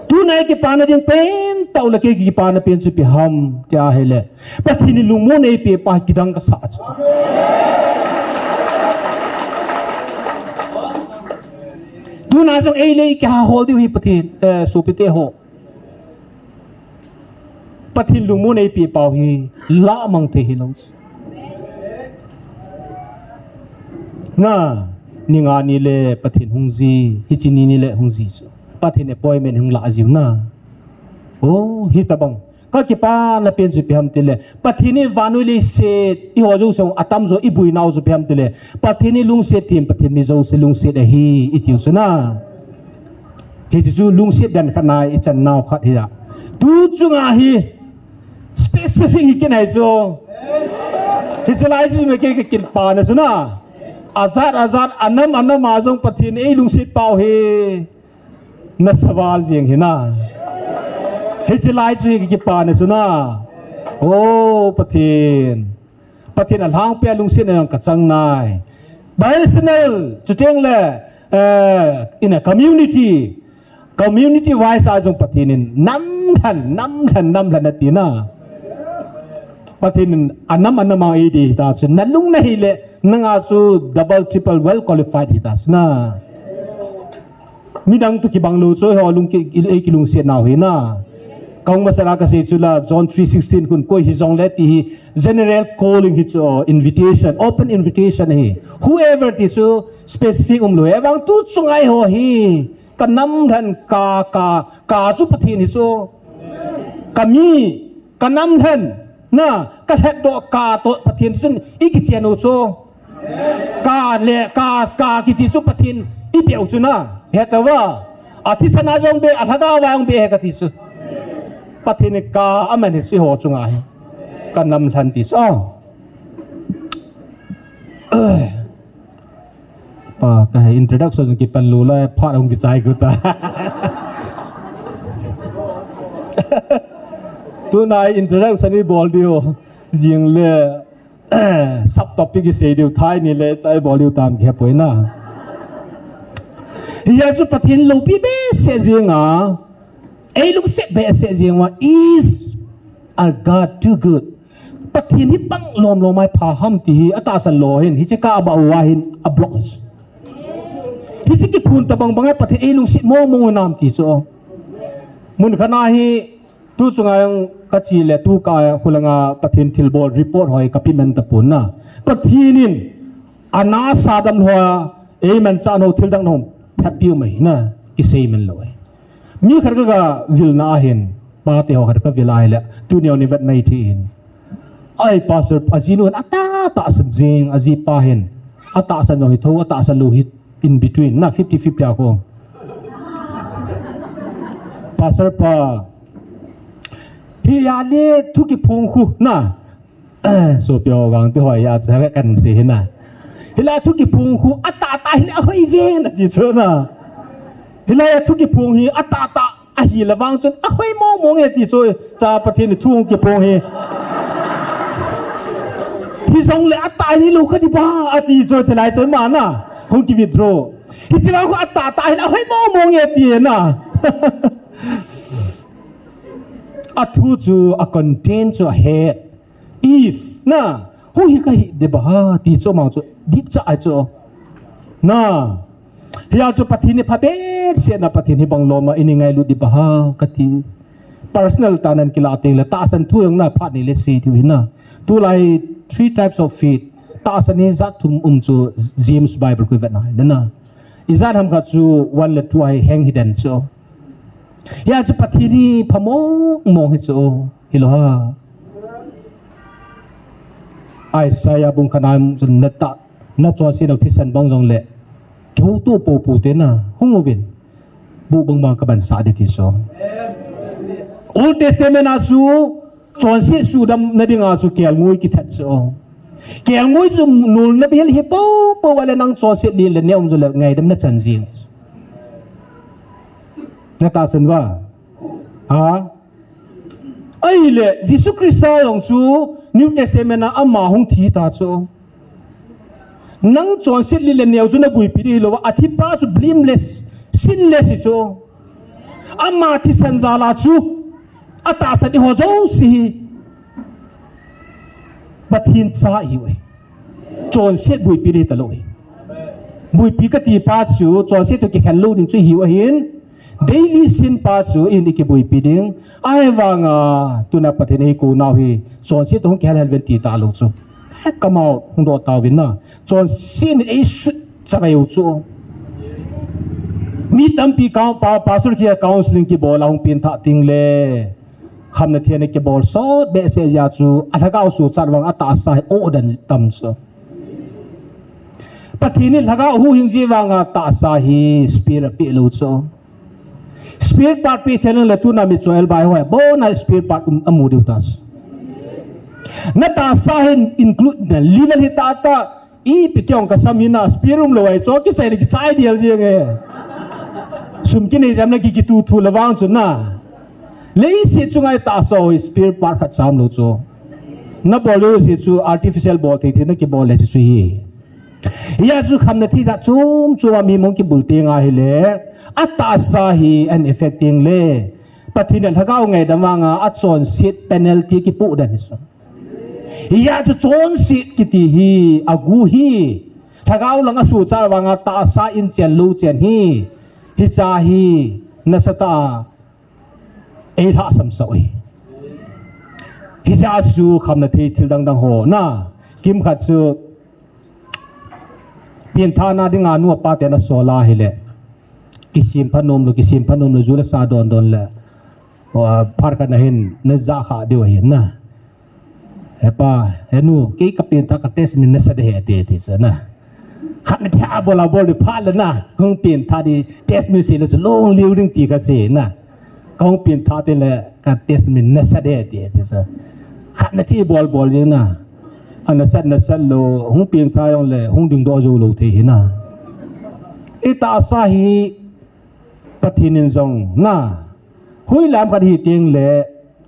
tu nai ki pana ding pen tau la ke ki pana pen chu pi ham cha hele pathini lungmo nei pe pa kidang ka sa chu tu na sang ei le ki ha hol diu hi pathin su pi te ho pathin lungmo nei pe pau hi la mang te hi long na ninga ni le pathin hungji hichini ni le hungji so pathin appointment hung la ajiu na hi tabang ka ki pa na pen ju pem tile pathini vanui le se I ho jo song atam zo I bui naw ju pem tile pathini lung se tim pathin ni zo se lung se da hi I tiu suna hi ju lung se dan khanai I chan naw khat hi da tu chunga hi specific hi ken ai jo hi chalai ju me ke kin pa na suna azat anam azong pathin ei lung se pau he na sawal jeng hina hichlai chu ki pa na suna pathin alhang pe lung sin ang ka chang nai personal chu teng le in a community wise ajong pathin nam than na ti na pathin anam ma edi ta chu nalung na hile nanga chu double triple well qualified hitas na midang tu ki banglo so ho lung ki lung se naw hina kaung masara ka se chula John 3:16 kun koi hi jong le ti general calling hi cho invitation open invitation hi whoever ti chu specific lo ebang tu chungai ho hi kanam than ka chu pathin hi so kami kanam than na ka het do ka to pathin chun iki cheno cho ka le ka ki ti chu pathin I biau chu na hetawa athisana jong be athaga wang be he ka ti chu pathin ka amani si ho chunga hi kanam than ti so pa ka introduction ki panlu la pha ong ki chai ku ta tu nai introduction ni bol dio jing le sub topic ki se dio thai ni le tai bol dio tam khe poi na ya su pathin lo pi be se jinga ei lu se be se jinga is a god too good pathin hi pang lom lo mai pha ham ti hi ata san lo hin hi che ka ba wa hin a block hi che ki phun ta bang bang pathin ei lu se mo nam ti so mun khana hi tu chunga ka chi le tu ka hulanga pathin thilbol report hoi kapimen ta pun na pathinin ana sadam hoa ei man cha no thildang nom thapiu mai na ki sei men loi mi khar ga vil na hin pa te ho khar ka vilai le tu ne ni vet mai thin ai pastor ajinun ata ta san jing aji pa hin ata san no hi tho ata san lo hit in between na 50-50 ako pastor pa hi ya le thu ki phung khu na so pyo gang te hoi ya cha kan se na hila thu ki phung khu ata hila hoi ve na ti cho na hila thu ki phung hi ata a hi la wang chun a hoi mo nge ti cho cha pathin thu ki phung hi hi song le ata ni lu kha di ba a ti cho chalai chon ma na hong ki withdraw hi chila khu ata hila hoi mo nge ti na a thu chu a contain chu a head if na hu hi ka hi de ba ti cho ma chu deep cha ai cho na ya chu pathini phabe se na pathini bangloma ini ngai lu di baha kati personal tanan kila ating la ta san thu yang na phat ni le se thi na tu lai 3 types of faith ta san ni za thum chu James Bible ku vet na na izan ham ka chu one le tu ai hang hidden so ya chu pathini phamong hi chu hilo ha Isaiah bung khanam chun na ta na cho sin au thisan bang jong le chu tu pu te na hung win bu bang ma ka ban sa de ti so Old Testament asu chon si su dam na dinga chu kel ngui ki that so kel ngui chu nul na bel hi po wala nang chon si din le ne ju le ngai dam na chan jing na ta san wa ai le Jesus Christ long chu New Testament na ama hung thi ta chu nang chon si li le ne ju na bui pi lo wa athi pa chu blameless sinless chu ama thi san za la chu ata sa di ho zo si pathin sa hi we chon set bui pi ta lo bui pi ka ti pa chu chon set to ki khan lo ding chu hi wa hin daily sin pa chu in ki bui pi ding ai wanga tuna pathin ei ko na hi chon set hong khal hal ven ti ta lo chu kamau hong do ta win na chon sin ei shut cha ga yu chu mi tam pi ka pa pastor ki counseling ki bola hong pin tha ting le kham na thian ke bol so be se ya chu athakau su charwang ata sa o dan tam so pathini lhaga hu hing ji wanga ta sa hi spirit pi lo so spirit part pi thelen la tu na mi choel bai ho bo na spirit part amu diu tas na ta sa hin include na level hi ta i pi kyong ka samina spirum lo ai so ki sai ki sai dial ji nge sum ki nei jam na ki tu thu lawang chu na lei se chungai ta so spirit part khat sam lo chu na bolu se chu artificial bol thi na ki bol le chu hi ya chu kham na thi za chum chuwa mi mong ki bulte nga hi le ata sa hi an affecting le pathin lhagau ngai damanga a chon sit penalty ki pu dan so ya chu chon sit ki ti hi agu hi thagau langa su cha wanga ta sa in chen lu chen hi cha hi na sata ei tha sam soi hi ja chu kham na thi thil dang ho na kim khat chu pin tha na dinga nu pa te na sola hi le kisim phanom lu ju la sa don le phar ka na hin na za kha de wa hin na he pa he nu ke ka pin tha ka test min na sa de he te ti sa na khat na tha bola bol de pha la na hung pin tha di test mi se la long liu ding ti ka se na kong pin tha te le ka test min na sa de ti sa khat na thi bol je na an na sat lo hung pin tha yong le hung ding do zo lo the hi na ita sa hi pathinin zong na hui lam ka hi ting le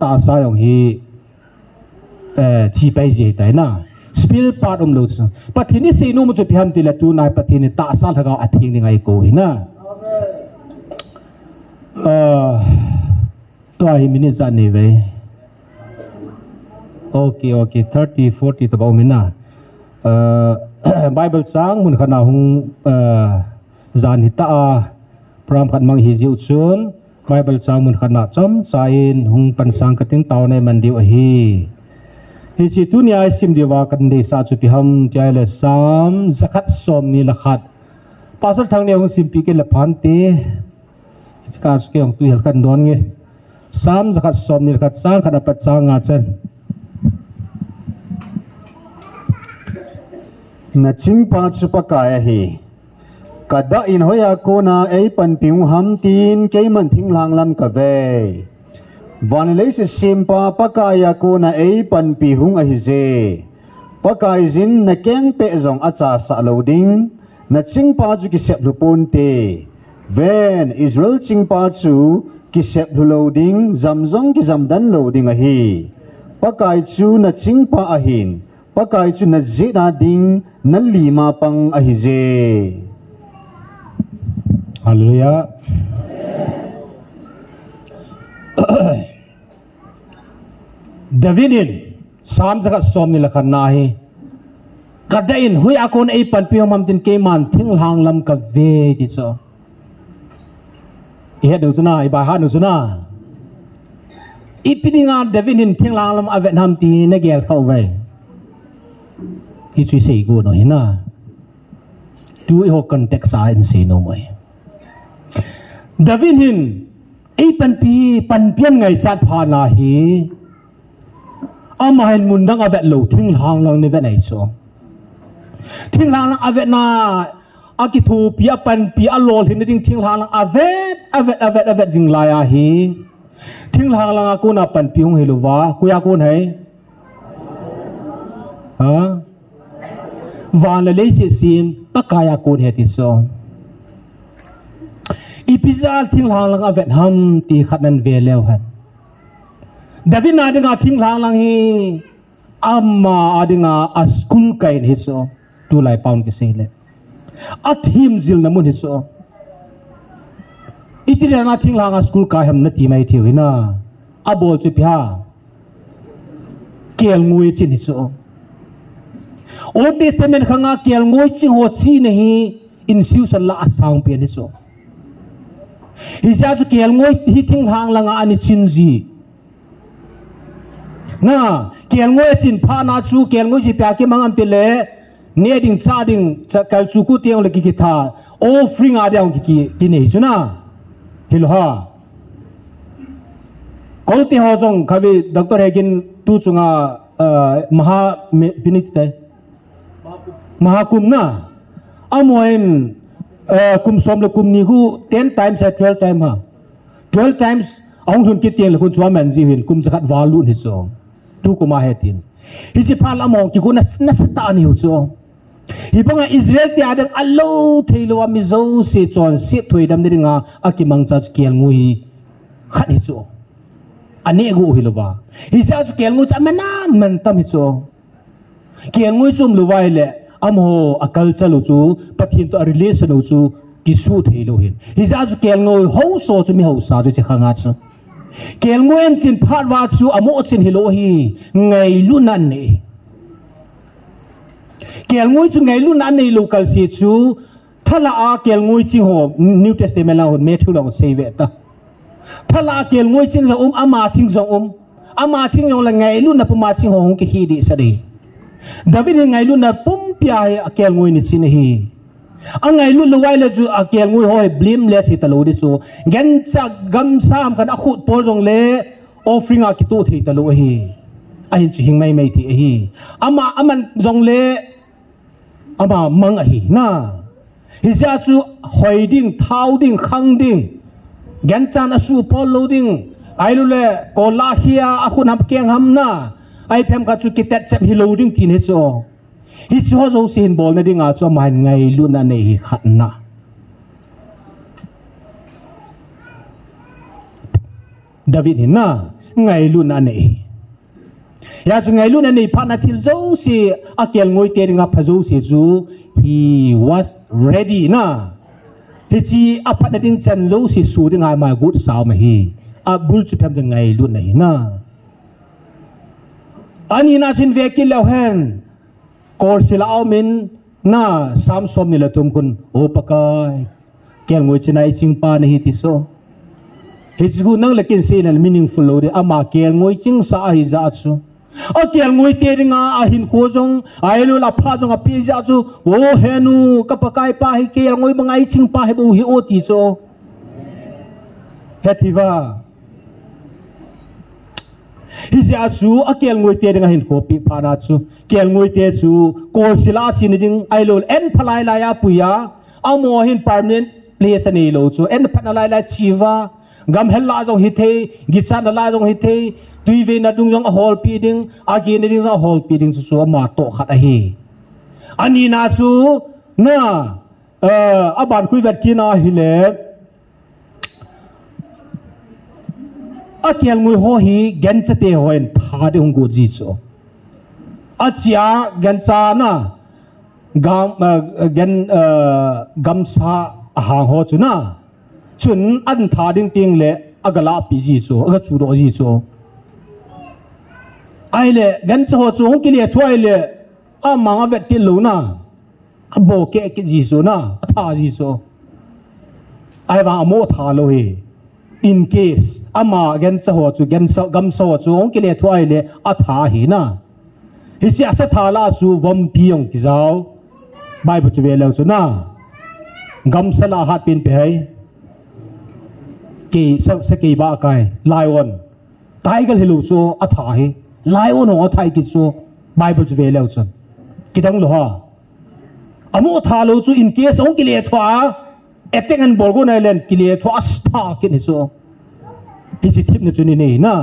ta sa yong hi chi pai je tai na spill part lo chu pathini se nu mu chu pham ti la tu nai pathini ta sa thagao athing ni ngai ko hi na to ai minute za ni ve okay 30 40 tabau mina Bible sang mun khana hung zan hita pram khat mang hi jiu chun Bible sang mun khana chom chain hung pan sang kating taw ne man diu hi chi tu ni ai sim diwa kan de sa chu pi ham chai le sam zakhat som ni la khat pasal thang ne hung sim pi ke la phan te ka su ke hung tu hel kan don nge sam zakhat som ni la khat sang khana pat sang nga chen na chingpa chupa kaya hi kada in hoya kona ei pan piu ham tin ke man thing lang lam ka ve van le se simpa pakaya kona ei pan pi hung a hi je pakai jin na keng pe zong acha sa loading na chingpa chu ki sep lu pon te ven Israel chingpa chu ki sep lu loading zamzong ki zamdan loading a hi pakai chu na chingpa a hin pakai chu na zina ding na lima pang ahize hallelujah Davidin sam zakat som ni lakhan na hi kadain hui akon ai pan piom mam tin ke man thing lang lam ka ve ti so I had do na I ba ha no na ipidinga David in thing lang lam avet nam ti na gel khau vai I chui sei go no hina tu I ho context a in se no mai David hin ai pan pian ngai chat pha na hi amahin mundang avet lo thing lang lang ni vet ai so thing lang lang avet na akitu pia pan pia lol hin ding thing lang lang avet jing la ya hi thing lang lang aku na pan piung hi luwa ku ya kun hai ha van le se sim pakaya kun he ti so ipizal thing lang lang avet ham ti khat nan ve lew han David na dinga thing lang lang hi amma adinga a school kain hi so tu lai paun ke sei le athim zil namun hi so itira na thing lang a school ka hem na ti mai thiwi na abol chu pha kel ngui chin hi so Old Testament khanga kel ngui chi ho chi nahi in siu san la asang pe ni so hi ja chu kel ngui hi thing lang lang ani chin ji na kel ngoi chin pha na chu kel ngoi ji pya ke mangam pe le ne ding cha ding kal chu ku tiang le ki tha offering a dang ki nei chu na hil ha kol ti ho jong khabi Dr. Hegin tu chunga maha pinit tai mahakum na amoin kum som le kum ni hu 10 times at 12 time ha 12 times ong hun ki tiang le kun chwa man ji hin kum zakat walu ni so tu ko ma hetin hi si pal among ki ko na sata ni hu so hi banga Israel ti adang allo thailo mi zo se chon se thoi dam ni nga akimang cha kel ngui khat hi so ane go hi lo ba hi sa kel ngui cha mana man tam hi so kel ngui chum lu wai le amho akal chalu chu pathin to relation chu ki su thailo hin hi sa kel ngui ho so chu mi ho sa chu che khanga chu kel ngoen chin phat wa chu amo chin hilo hi ngai lu nan ni kel ngoi chu ngai lu nan nei local si chu thala a kel ngoi chi ho New Testament la hon Matthew la sei ve ta thala kel ngoi chin la ama ching jong ama ching yong la ngai lu na puma ching ho ki hi di sa de David ngai lu na pum pya kel ngoi ni chin hi angai lu luwai le chu akel ngui hoi blameless hi talo di chu gen cha gam sam kan akhut pol jong le offering a ki tu thei talo hi a hin chi hing mai thi hi ama aman jong le ama mang a hi na hi ja chu hoi ding thau ding khang ding gen chan asu pol lo ding ai lu le ko la hia akhun hap keng ham na ai phem ka chu ki tet chep hi lo ding tin he chu hi cho zo sin bol na dinga cho mai ngai lu na nei khat na David hin na ngai lu na nei ya chu ngai lu na nei pha na thil zo si akel ngoi te ringa phazo si chu he was ready na hi chi aphat na ding chan zo si su ding ai ma good saw ma hi a bul chu phem ngai lu nei na ani na chin ve ki lo hen kor sila aumin na sam som ni la tum kun o pakai kel ngoi chinai chingpa na hi ti so hi chu nang lekin se na meaningful lo de ama kel ngoi ching sa hi za chu a kel ngoi te ringa a hin ko jong ai lu la pha jong a pi za chu o henu ka pakai pa hi kel ngoi bangai chingpa he bo hi o ti so hetiva hi ja chu akel ngoi te ringa hin khopi phana chu kel ngoi te chu kol sila chin ding ai lo en phalai la ya puya amo hin permanent place ani lo chu en phanalai la chiwa gam hella jong hi the gi chan la jong hi the tui ve na dung jong a hol pi ding agi ni ding jong hol pi ding chu ma to khat a hi ani na chu na aban kui vet ki na hi le akel ngui ho hi gen chate hoen pha de hung go ji so achia gen cha na gam sa hang ho chu na chun an tha ding ting le agala pi ji so aga chu ro ji so ai le gan cho chu hong ki le thoi le amang avet ke lo na abo ke jisu na atha jisu ai wa amo tha lo he in case ama gen sa ho chu gen sa gam so chu ong ke le thuai le atha hi na hi sia sa tha la chu vom piong ki zau bible chu ve lo chu na gam sala hat pin pe hai ke sa ke ba kai lion tiger hilu chu atha hi lion ho athai ki chu bible chu ve lo chu kidang lo ha amo tha lo chu in case ong ki le thwa etek an borgon island ki le thwa sta ki ni chu hi chi thip na chu ni nei na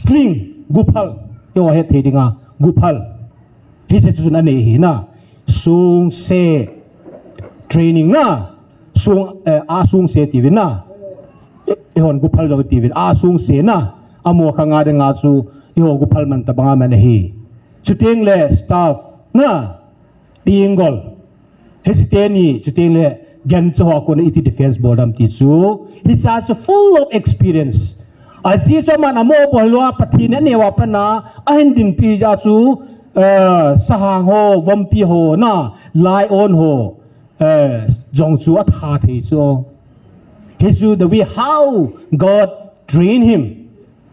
sling gupal yo he the dinga gupal hi chi chu na nei hi na sung se training na sung a sung se ti na e hon gupal jo ti a sung se na amo khanga de nga chu yo gupal man ta banga man hi chuteng le staff na tingol hesiteni chuteng le gan cho ko na iti defense board am ti chu he's such full of experience asi so man amo bolwa pathi ne newa pana ahin din pi ja chu sahang ho vampi ho na lai on ho jong chu atha thei chu he chu the way how God train him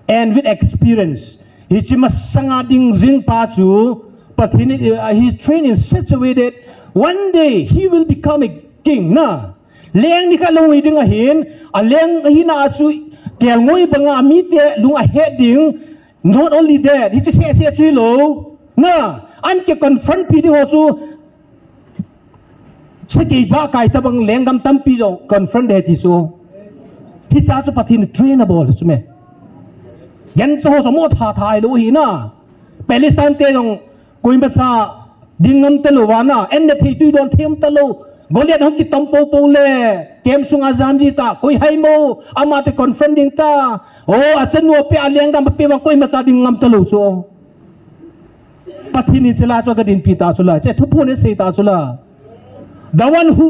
and with experience he chima sanga ding jing pa chu pathi ne he's trained in such a way that one day he will become a king na leng ni ka lungoi ding a hin a leng hi na chu kel ngoi banga mi te lung a heading not only that he just say chi lo na an ke confront pi di ho chu seki ba kai ta bang leng gam tam pi jo confront de ti so hi cha chu pathin trainable chu me yan so so mo tha thai lo hi na palestine te jong koimba sa dingam te lo wa na en ne thei tu don them te lo goliat hom ki tom po le kem sunga zamji ta koi hai mo ama te confronting ta achan no pe aleng gam pe wa koi ma sa ding ngam ta lo cho pathini chela cho ga din pi ta chula che thu phone se ta chula the one who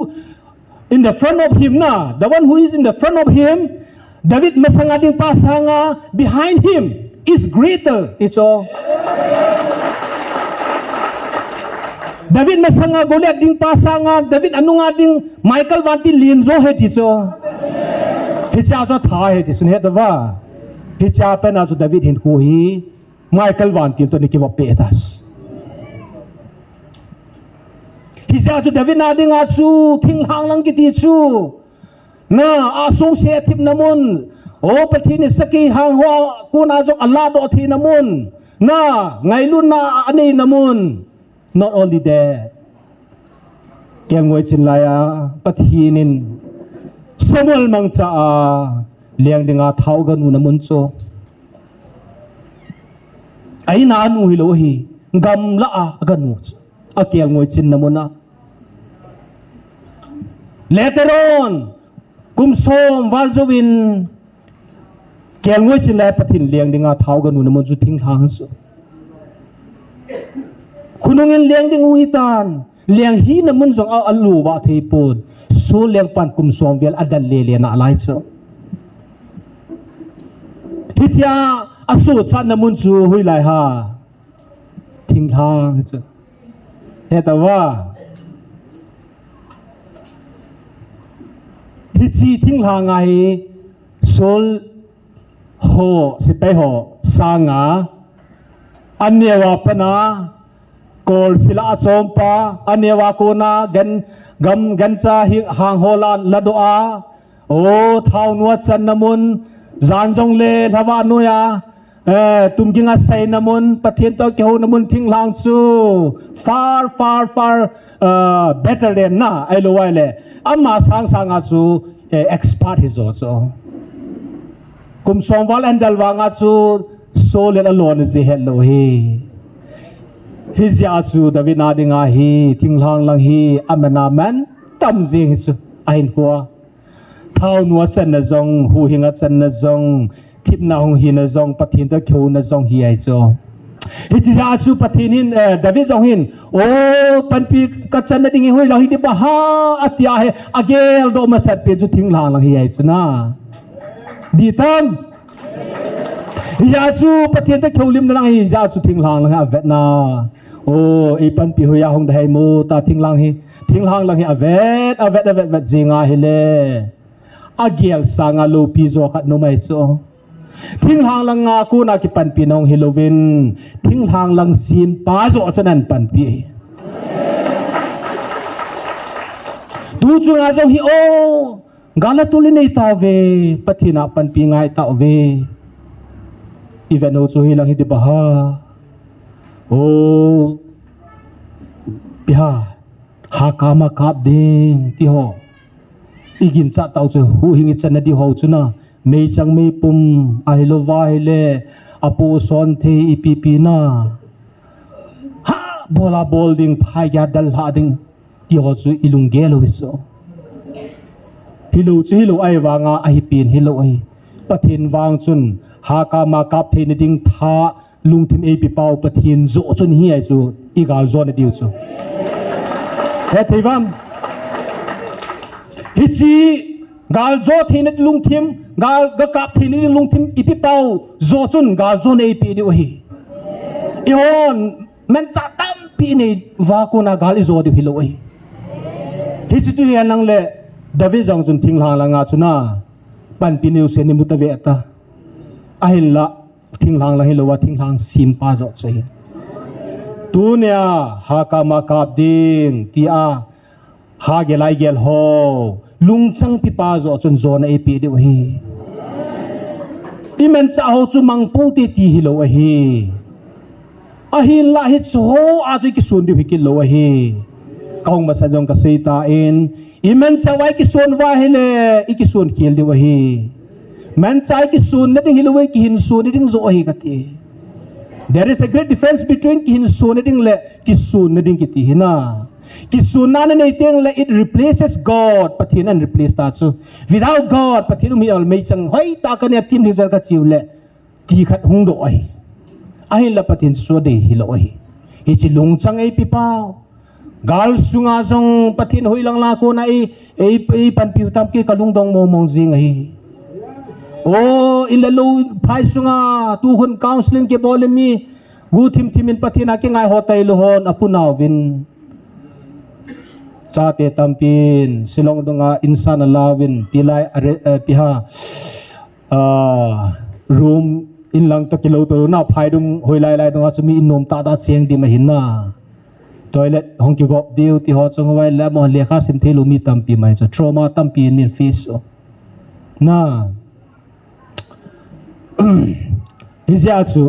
in the front of him na the one who is in the front of him David masanga ding pasanga behind him is greater it's all David masanga Goliath ding pasanga David anunga ding Michael wanti linzo he tiso hicha so tha he tisun he dawa hicha pena so David hin ko hi Michael wanti to ni ki wa petas hicha so David na ding a chu thing hang lang ki ti chu na asung se thip namun pathini saki hang ho kuna jok Allah do thi namun na ngailun na ani namun not only that kem ngoi chin laya pathinin Samuel mangcha liang dinga thau ga nu namun cho ai na nu hi lo hi gam la ga nu a kel ngoi chin namuna later on kum som waljowin kel ngoi chin la pathin liang dinga thau ga nu namun chu thing hang so kunungin liang ding uhitan liang hi namun jong alu wa thei pon so liang pan kum som vel adal le na lai so hicha asu cha namun chu hui lai ha thing thang chu heta wa hichi thing thang ai sol ho sipai ho sanga anyewa pana kol sila chompa anewa kona gan cha hang hola ladoa thau nuwa chan namun zanjong le lawa noya tumginga sai namun pathen to ke ho namun thing lang chu far better than na elo wale amma sang chu expert his also kum somwal andal wanga chu so le alone ze hello he hizya chu David na dinga hi thinglang lang hi amana man tam jing chu ain ko thau nuwa chan na jong hu hinga chan na jong thip na hong hi na jong pathin ta kheu na jong hi ai cho hizya chu pathin David jong hin panpi ka chan na ding hoi la hi de ba ha atia he agel do ma sat pe chu thinglang lang hi ai chu na di tam ya chu pathian ta kholim na lang hi ya chu thinglang lang ha vet na โอ้อีปันปีหุยาหงได้โมตาทิ้งหลังhiอเวดจิงาฮิเลอาเกียลสางาลูปีโซขัดนุไมโซทิ้งหางลังงากูนากิปันปีนองฮิโลวินทิ้งหางลังซีมปาโซฉะนั้นปันปีดูจุงอาจงฮิโอกาลตุลินตาเวปฏินาปันปีงายตาเวอีเวนโอโซฮิลังฮิดิบาโอปิฮาหากามาคาบดิงที่หออีกินจะเต้าจะหูหิงจันนดีหอจุนะไม่จังไม่ปุ่มอาฮิโลวาฮิเลอโปซอนเทอีปีปีนาฮะบอลาบอลดิงพายาดัลฮาดิงที่หอจุอิลุงเกลวิโซฮิโลจุฮิโลไอวางาไอปีนฮิโลไอปะทินวางจุนหากามาคาบเทนดิงท่าลุงทิมเอปีเปาปะทินโจจุนเฮียจูอีกาลโจนดิวจูเฮติวัมฮิจีกาลโจทีนลุงทิมกาลกะกับทีนลุงทิมอีปีเปาโจจุนกาลโจนเอปีดิวฮีอีฮอนมันจะตั้มปีนี่วากูนากาลอิโจดิวฮิโลฮีฮิจิตุเฮียนังเลดาวิจังจุนทิ้งหางลังอาจุนาปันปีนิวเซนิมุตเวตาอาฮิลละทิ้งหางลังฮิโลวาทิ้งหางซิมปาโจเซตูเนียหากามาคาบดิงที่อาหาเกลัยเกลโฮลุงจังปิปาโจจนโจนเอปีดิวฮีที่มันจะเอาจุมังปูติที่ฮิโลวฮีอาฮิลละฮิตโซอาจจะกิสุนดิวฮิกิโลวฮีกองมาสัจงกษีตาอินอีมันจะไว้กิสุนวาฮิเลอีกิสุนคิลดิวฮีมันจะกิสุนนั่นฮิโลวฮีกิหินสุนนั่นโจฮีกัตี There is a great difference between kisun neding le kisun neding kiti hina. Kisunan na iting le it replaces God patin and replace that so without God patin mi al may chang hoy ta ka ne tim hizal ka chiu le ti khat hung do ai ai la patin so de hilo ai hi chi lung chang ai pi pa gal sunga jong patin hoi lang la ko na ai pan piu tam ki kalung dong mo mong jing ai Oh, ilalu phai sunga tu hun counseling ke bole mi gu thim thimin pathina ke ngai hotai lohon apunaw vin chate tampin silong donga insan alawin tilai piha room in lang to kilo to na phai dum hoilai lai donga chumi innom ta da cheng di mahina toilet hong ki gop diu ti ho chong wai la mo lekha sim thelu mi tampi mai so trauma tampi in face na Hizatsu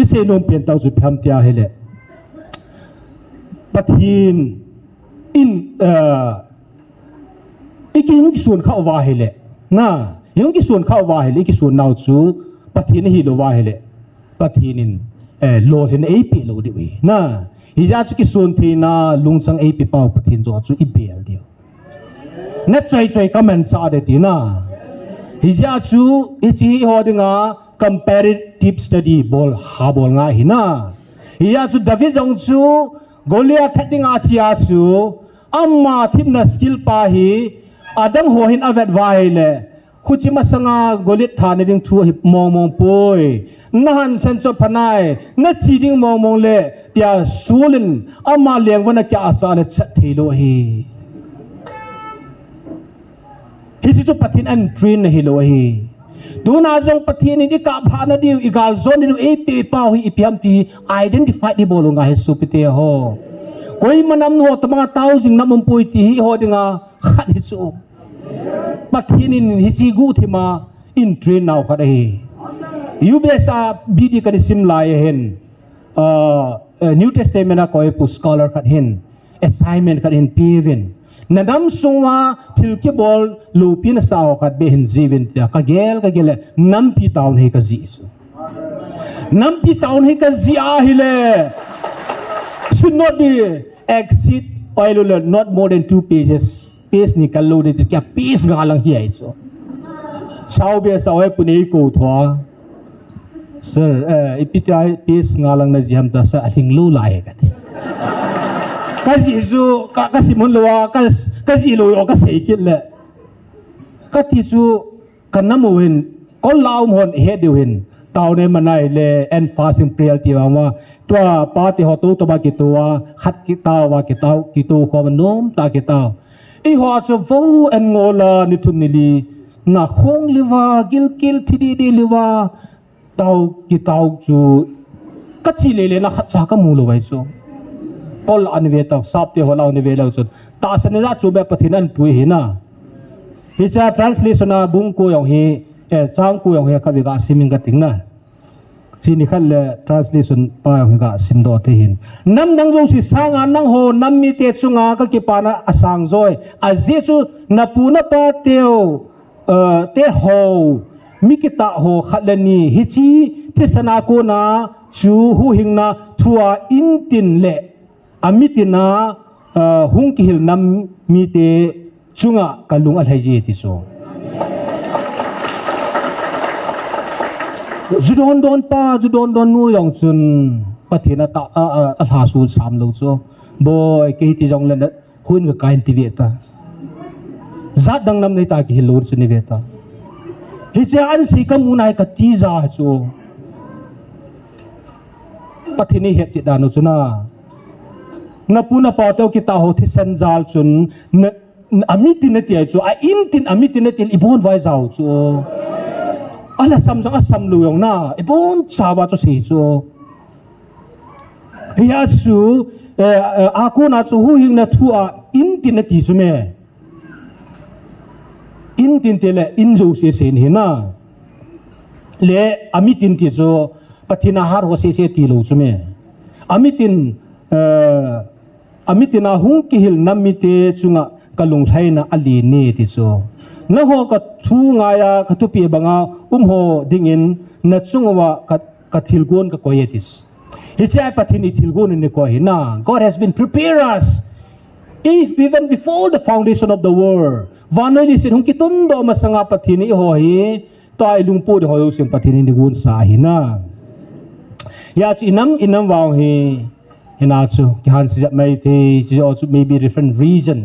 ise nom pen tau su pham tia hele pathin in iking sun kha wa hele na yong ki sun kha wa hele ki sun nau chu pathin hi lo wa hele pathinin lo hen ap lo di we na hizatsu ki sun thina lungchang ap pau pathin zo chu ibel dio na choi comment sa de tina hija chu ichi hodinga comparative study bol ha bol nga hina hija chu david jong chu goliath thatinga chia chu amma thimna skill pa hi adang ho hin avet vai le khuchima sanga goliath thane ding thu hi mong poi nahan sen cho phanai na chi ding mong le tia sulin amma leng wana kya asa le chat thelo hi Hiji patin an train na hilo hi. Duna jong patin ni ka phana diu igal zone ni ap pau hi ipiam ti identify di bolonga he supite ho. Koi manam no to mga thousand namum poi ti hi ho dinga khat hi chu. Patin ni hiji gu thima in train now khat hi. You besa bidi ka sim lai hen. New Testament a koi pu scholar khat hen. Assignment khat hen pivin. Nadam sungwa tilki bol lupin sao kat behin zivin tia kagel nampi taun he kazi so nampi taun he kazi ahile should not be exit oil not more than 2 pages page ni kallo de kya page ngalang hi ai so sao be sao he punei ko thwa sir ipita page ngalang na jam ta sa aling lu lai kat kasi zu kasi munwa kasi lo o kasi kile kati zu kanamuhin kon laum hon he deuhin ตาวเนี่ยมันไอเลแอนฟาซิงเปรียลที่ว่าตัวปาติหอตูตัวบากิตัวขัดกิตาวากิตาวกิตูขอมันโน้มตากิตาวอีหัวจะฟูเอ็นงอลานิทุนนิลีน่าคงลิว่ากิลที่ดีลิว่าตาวกิตาวจูกัจจิเลนะขัดจากมูลไว้จูกอลอันเวตาวสับเตหัวเราอันเวลาจูตาสนิทจูแบบปฏินันปุยหินะฮิจา translation นะบุ้งกูอย่างฮีจางกูอย่างฮีกับวิกาซิมิงกัติงนะสินี่ขันเล translation ป้ายอย่างฮีกับซิมโดเทหินน้ำดังจงสิสร้างอันนังโหน้ำมีเตจุงาก็กิปานะอสังจอยอาเจจูนับปูนับปาเตียวเตโหมิกิตาโหขัดเลนีฮิจิเทศนาโกนาจูหูหิงนาทัวอินตินเลอามิตินาหุงกิหิลน้ำมีเตจุงะกัลุงอัลไฮจีติโซจุดอนดอนป้าจุดอนดอนนูยองจุนปะเทนะตาอัลฮาสูสามโลโซบอยเกติจงเลนหุ่นกับกายติเวตาจัดดังน้ำในตากิฮิลูร์จุนิเวตาฮิจอันสิกามุนายกติจาโซปะเทนี่เหตุจิดานุจุนานับปูนับปาเตวกิตาโหทิสันจาลจุนอามิตินเตียจูอินตินอามิตินเตียอีบอนไว้เจ้าจูอะไรซ้ำจังซ้ำลุยองน่าอีบอนชาวบ้านจูสิจูเฮียจูอากูน่าจูหูหิงน่ะทัวอินตินตีจูเมอินตินเตเลอินจูเสียเสียนี่น่ะเลอามิตินตีจูปฏินาหารหัวเสียเสียตีลูจูเมอามิตินาหุงกิฮิลน้ำมิเตจุงะกลุงไทยนะอลีเนติโซนะโหกัทูงายากทุปีบังอาโหดิ่งินนะจุงวะกัทิลกุนกกอยติสฮิจายปฏินิทิลกุนนี่กอยนะ God has been prepare us if even before the foundation of the world วันนี้สิหุงกิตุนโดมาสังอาปฏินิโหหิตายลุงปูดโหยุสิงปฏินินิกุนสาหินะยาจิอินัมวาวหิHinachu kihan sejak mai the also maybe different reason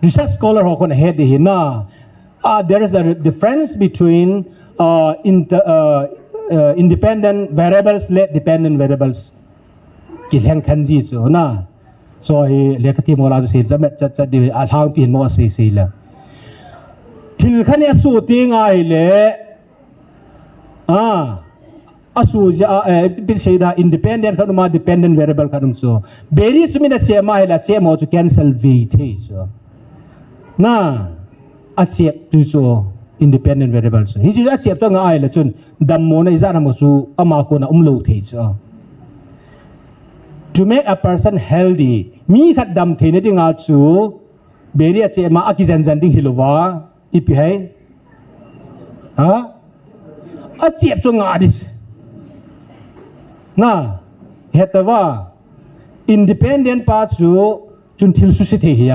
research scholar ho kon head hina there is a difference between independent variablesและ dependent variables กิแห่งคันจีโซนะso he lekati molaจะสิจะดิอาทางเปลี่ยนโมสิละทิลคันเนี่ยสู้ติงายเลอาสูจะเป็นเสียดา independent ขนมา dependent variable ขนมโซเบรีจุมินาเชื่อมาให้ละเชื่อมาจะ cancel VT โซน่าอาเชื่อจุโซ independent variable โซฮิจิอาเชื่อตัวง่ายละจนดัมโมนะอิจานามาสูอามาโกนะโลเทโซ to make a person healthy มีขัดดำเทนดิ้งอาสูเบรีอาเชื่อมาอากิจันจันดิ้งฮิโลวาอีพีให้อาเชื่อตัวง่ายดิน่าเหตุว่า independent ป้าจูจุนทิลสุสิเทีย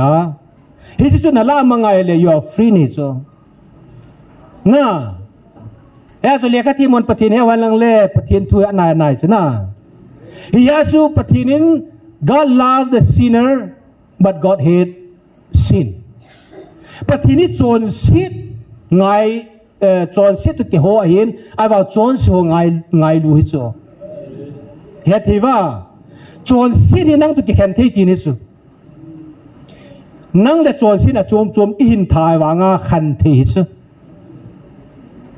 เฮ้ยจุนนั่นละมังไงเลย you are free นี่จูน่าเฮ้ยจุเลียกที่มันปฏิเนวันลังเล่ปฏิเนทุยอันไหนจูน่าเฮ้ยจูปฏิเน God love the sinner but God hate sin ปฏิเนจนสิทธิ์ไงจนสิทธิ์ตุกิหัวเห็นไอ้บ่าวจนสิหัวไงรู้ฮิจูเหตุว่าโจรสินี่นั่งตุกิแคนที่กินสุนั่งแต่โจรสิน่ะโจมอินทายวางาคันที่สุ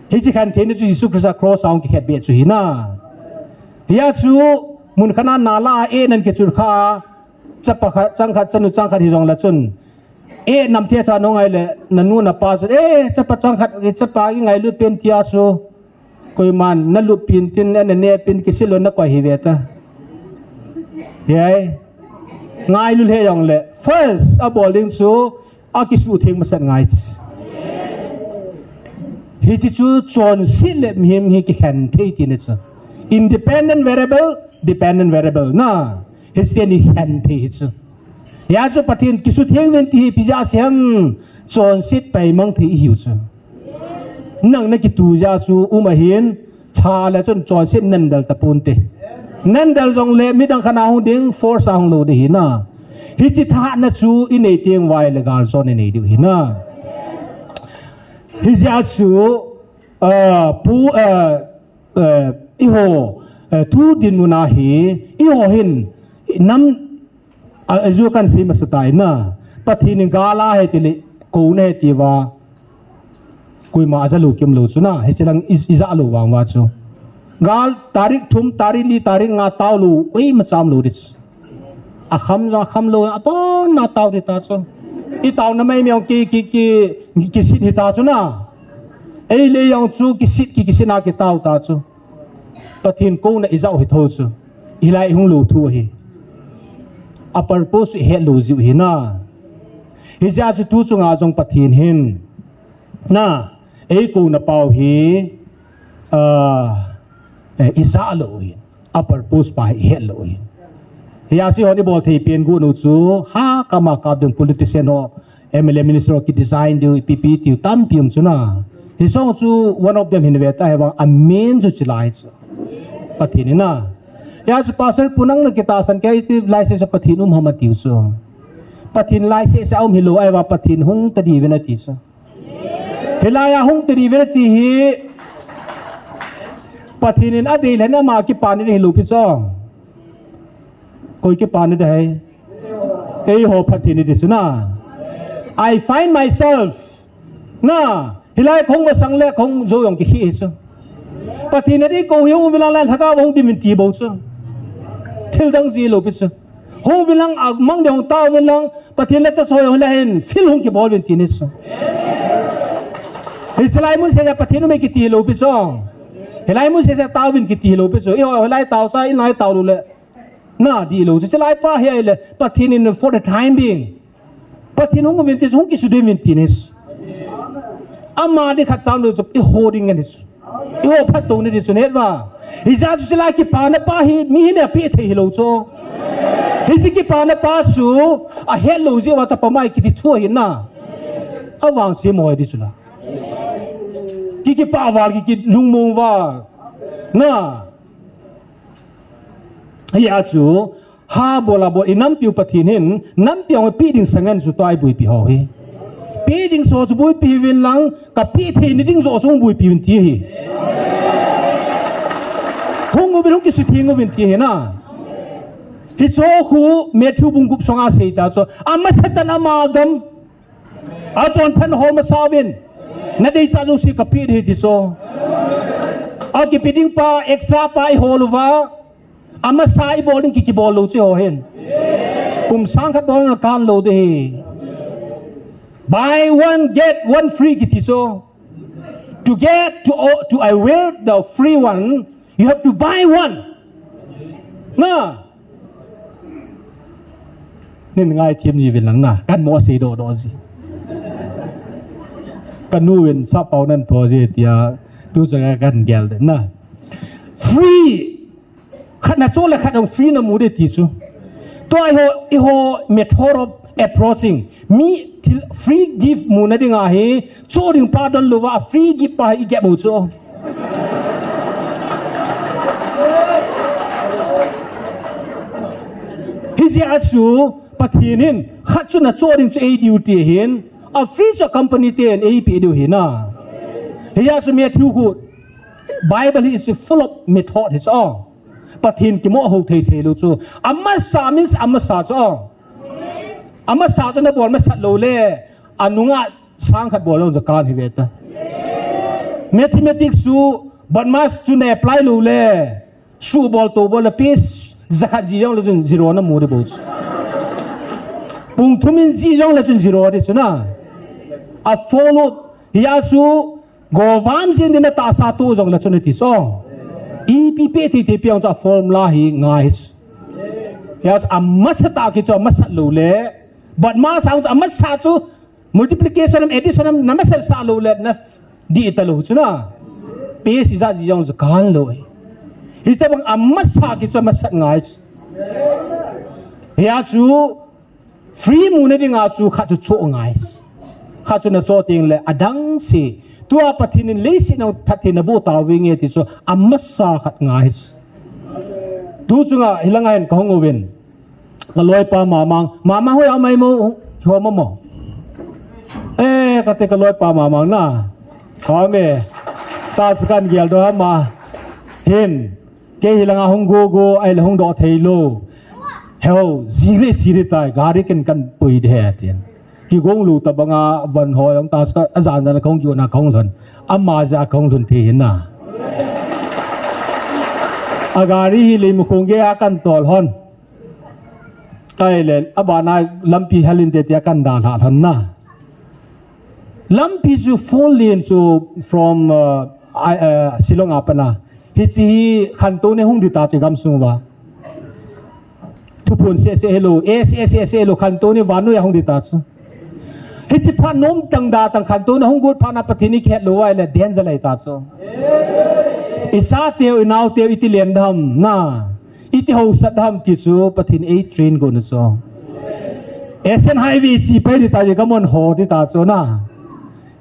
เฮ้ยคันที่นี่จุยิสุคริสต์ครอสเอากิแคเบียจุหิน่าเฮียจูมุนขนาดนาลานั่นกิจุข้าจะปะจังขัดจันุจังขัดที่จงละจุนนำเทียทานงไงเลยนั่นนู่นน่ะป้าจุจะปะจังขัดจะปายังไงลุเป็นที่อาจูก็มันนั่นลุปินตินนั่นเนี่ยปินกิสิลนักกว่าฮิเวต้าเฮ้ยง่ายลุเฮียอย่างเลย first อาบอกลิงซูอากิสูทิ้งมาสักง่ายฮิจิจูจอนสิเลมหิมฮิกิแคนเทียนี่ซู independent variable dependent variable นะฮิสเตียนี่แคนเทียซูยาจูปฏินกิสุทิ้งเวนที่พิจารณาจอนสิไปมังที่หิวซูนั่งนักกิตูยาสูมาเห็นทาและจนจอยเส้นนั่นเดลตะปูนเตนั่นเดลจงเล่มิดังขนาดดิ้งฟอร์สางโลดีหินะฮิจิตานัจูอินเอติงไวเลกาลโซนในดิหินะฮิจิอาสูปู อีโหทูดินมุนาฮีอีโหหินน้ำอายุกันสีมาสไตล์นะปะทีนึงกาลาให้ติลิกูเนติว่ากุยมาจะลูกมลูจุนะให้ฉลังอิจะลูวางว่าจูกาลตาริกทุมตาริลีตาริกงาตาวลูมาจามลูดิสอาคำลูอะต้นนาตาวดิตาจูอีตาวนั่นไม่มีองกิสิทธิตาจูนะเลยยังจูกิสินากิตาวตาจูปะทีนกูน่ะอิจะอุโทจูอิไลหงลูทูฮีa purpose he lu ziu hina hi ja chu tu chunga jong pathin hin na ko na pau hi iza lo hin a purpose pa he lo hin ya chi honi bol thei pen gu nu chu ha kama ka ding politician ho MLA minister ki design du PP tu tam pium chu na hi song chu one of them hin ve ta hewa a main chu chilai chu pathin na ya chu pasal punang na kita san kay iti license pathin hamatiu so pathin license au hilo ay wa pathin hung tadi venati so hilaya hung tadi venati hi pathinin adil na ma ki pani ni hilo piso koi ki pani dai ei ho pathin ni suna I find myself na hilay khong masang le khong jo yong ki hi so pathin ni ko hiu bilang lan thaka hung diminti bo so til dang zi lo pisu ho bilang mang de hong taw bilang pathin la cha soy hong la hen fil hong ki bol bin tinis hislai mun se ja pathin me ki ti lo pisu hilai mun se ja taw bin ki ti lo pisu i ho hilai taw sa i lai taw lo le na di lo se lai pa he le pathin in for the time being pathin hong bin ti hong ki su de bin tinis amma de khat sam lo i holding anis i ho phat to ni su net wa hi ja su la ki pa na pa hi mi ne pi the hi lo cho hi ji ki pa na pa su a he lo ji wa cha pa mai ki ti thu hi na a wang si mo di su la ki pa wa ki lung mo wa na hi a chu ha bola bo inam piu pathin hin nam piang pi ding sangan su tai bui pi ho hi pi ding so su bui pi win lang ka pi the ni ding so so bui pi win ti hi hong ngo bilong ki su thi ngo bin ti he na hi cho khu me thu bung gup songa sei ta cho amma satan ama gam a chon phan ho ma sawin na dei cha jo si ka pi he ti so a ki piding pa extra pa I ho luwa amma sai bowling ki ball lo che ho hen kum sang khat bol na kan lo de buy one get one free ki ti so to get to I wear the free one you have to buy one naนี่ง่ายเทียมนี่เป็นหลังนะกันมอสีโดสิกันนู่นซับเอานั่นตัวเสียเตียตู้จะกันแกลนะฟรีขนาดโจ้เลยขนาดฟรีนะมูได้ที่สุดตัวไอโฮเมทอด of approaching มีฟรีกิฟต์มูนั่นเองอ่ะเฮ้โจ้ดึงปาดอนลูว่าฟรีกิฟต์ไปอีกแกมูโจ้ฮิซิอาชูปะทีนินขัดจุนโจดินจะเอดิวตีเห็นอาฟรีจะคัมพานีเตียนเอพีดิวเห็นนะฮิยาชูเมียทิวกู Bible is full of method his all ปะทีนกิโมโหเทเทลูจูอามาสามินอามาสาจ้องอามาสาจะนับบอลมาสัตโลเล่อนุงะสร้างขัดบอลเราจะการฮิเวตเมทิเมติกสูบันมาสจุนเอปลายโลเล่สูบอลตัวบอลพีสจะขัดจียองเลยจนซีโร่นะมูดบุษปุ่งทุ่มินจียองเลยจนซีโร่ดิจุนะอัฟโฟลุฮิอาสูกวามเซนดินตาซาตูจงเลยจนติซองอีพีเปที่ที่เปียงจะฟอร์มูลาฮิง่ายส์ฮิอาอามัสตาคิดจะมัสลูเล่บัดมาสังจะมัสซาจู multiplication and addition นั่นมัสซาลูเล่นั่นดีตลูจุนะเปสิจะจียองจะการเลยฮิตบังอามัสซาคิดจะมัสง่ายส์ฮิอาจูฟรีมูนดิ่งอาจูขัดจุดโชง่ายส์ขัดจุดนั้นโจติงเลยอดังสิตัวปฏินินเลสินปฏินบูตาวิงเอติโซอามัสซาขัดง่ายส์ดูจุงอ่ะฮิลังไงของโอเวนก็ลอยปามามังหัวเอาไม่โมหัวมะมก็เตะก็ลอยปามามังน่ะขอเมตาสกันเกียร์ด้วยมา hen ke hilanga hong go ai la hong do thailo heo zire tai gari kan pui de tian ki gong lu ta banga van ho yang ta ska azan na khong yu na khong lon amma ja khong lon the na agari hi le mu khong ge akan tol hon tai le abana lampi halin de tia kan da la han na lampi ju fall in to from silong apana hi chi khan to ne hung di ta che gam sung wa thupun se hello s hello khan to ne wanu ya hung di ta chu hi chi pha nom tang da tang khan to na hung gut pha na pathini khet lo wa le den ja lai ta chu isa teo inau teo itilian dham na iti ho sat dham ki chu pathin a train go na so esen highway chi pe di ta je gamon ho di ta chu na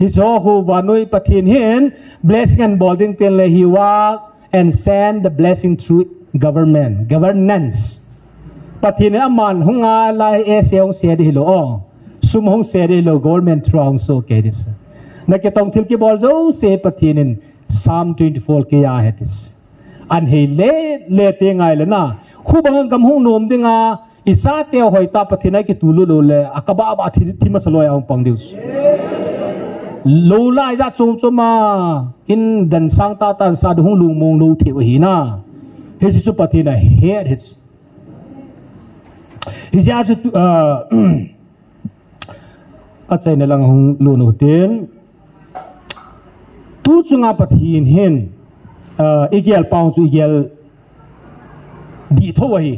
hi cho hu wanoi pathin hen blessing and boarding ten le hi walk and send the blessing through governance pathin aman hunga lai e seong se di lo ong sum hong se di lo government trong so ke dis na ke tong thil ki bol zo se pathin in Psalm 24 ke ya hetis an he le te ngai le na khu bang gam hung nom dinga isa te hoi ta pathina ki tulu lo le akaba ba thi ma salo ya ong pang dius lo lai za chom choma in dan sang ta tan sa hung lung mong lo the hi na he su pathina he his ya ju achai na lang hung lu no ten tu chunga pathin hen igel paung chu igel di thoi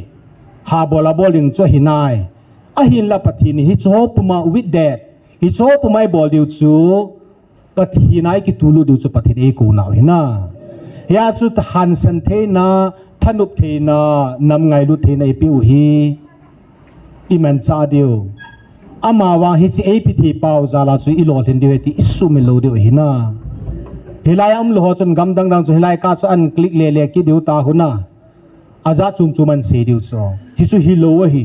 ha bola bowling cho hinai a hin la pathin hi cho puma with that hi cho puma bol diu chu pathinai ki tulu diu chu pathin e ko na hina ya chu han san the na thanup the na nam ngai lu the na e piu hi iman cha diu ama wa hi chi e pi thi pau za la chu i lo thin diu ti isu me lo diu hina hilai am lo chon gam dang chu hilai ka chu an click le ki diu ta huna aja chum man se diu so chi chu hi lo hi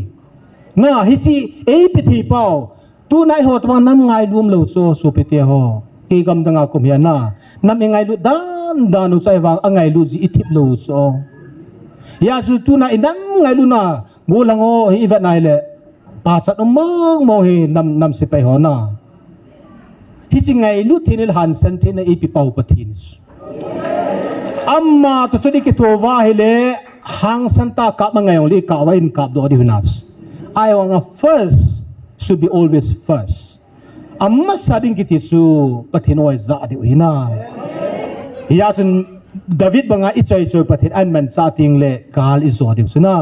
na hi chi e pi thi pau tu nai ho tma nam ngai lum lo so su pe te ho ke gam dang a kum ya na nam ngai lu dan nu chai wang angai lu ji ithip lo so ya chu tu na inam ngai lu na go lango hi va nai le pa chat mong hi nam se pe ho na hi chi ngai lu thinil han san thina e pi pau pathin amma to chodi ki to wa hele hang santa ka ma ngai li ka wa in ka do di hunas I want first should be always first amma sading ki ti su pathin oi za di hina ya chun David banga i choi pathin an man sa ting le kal i zo di suna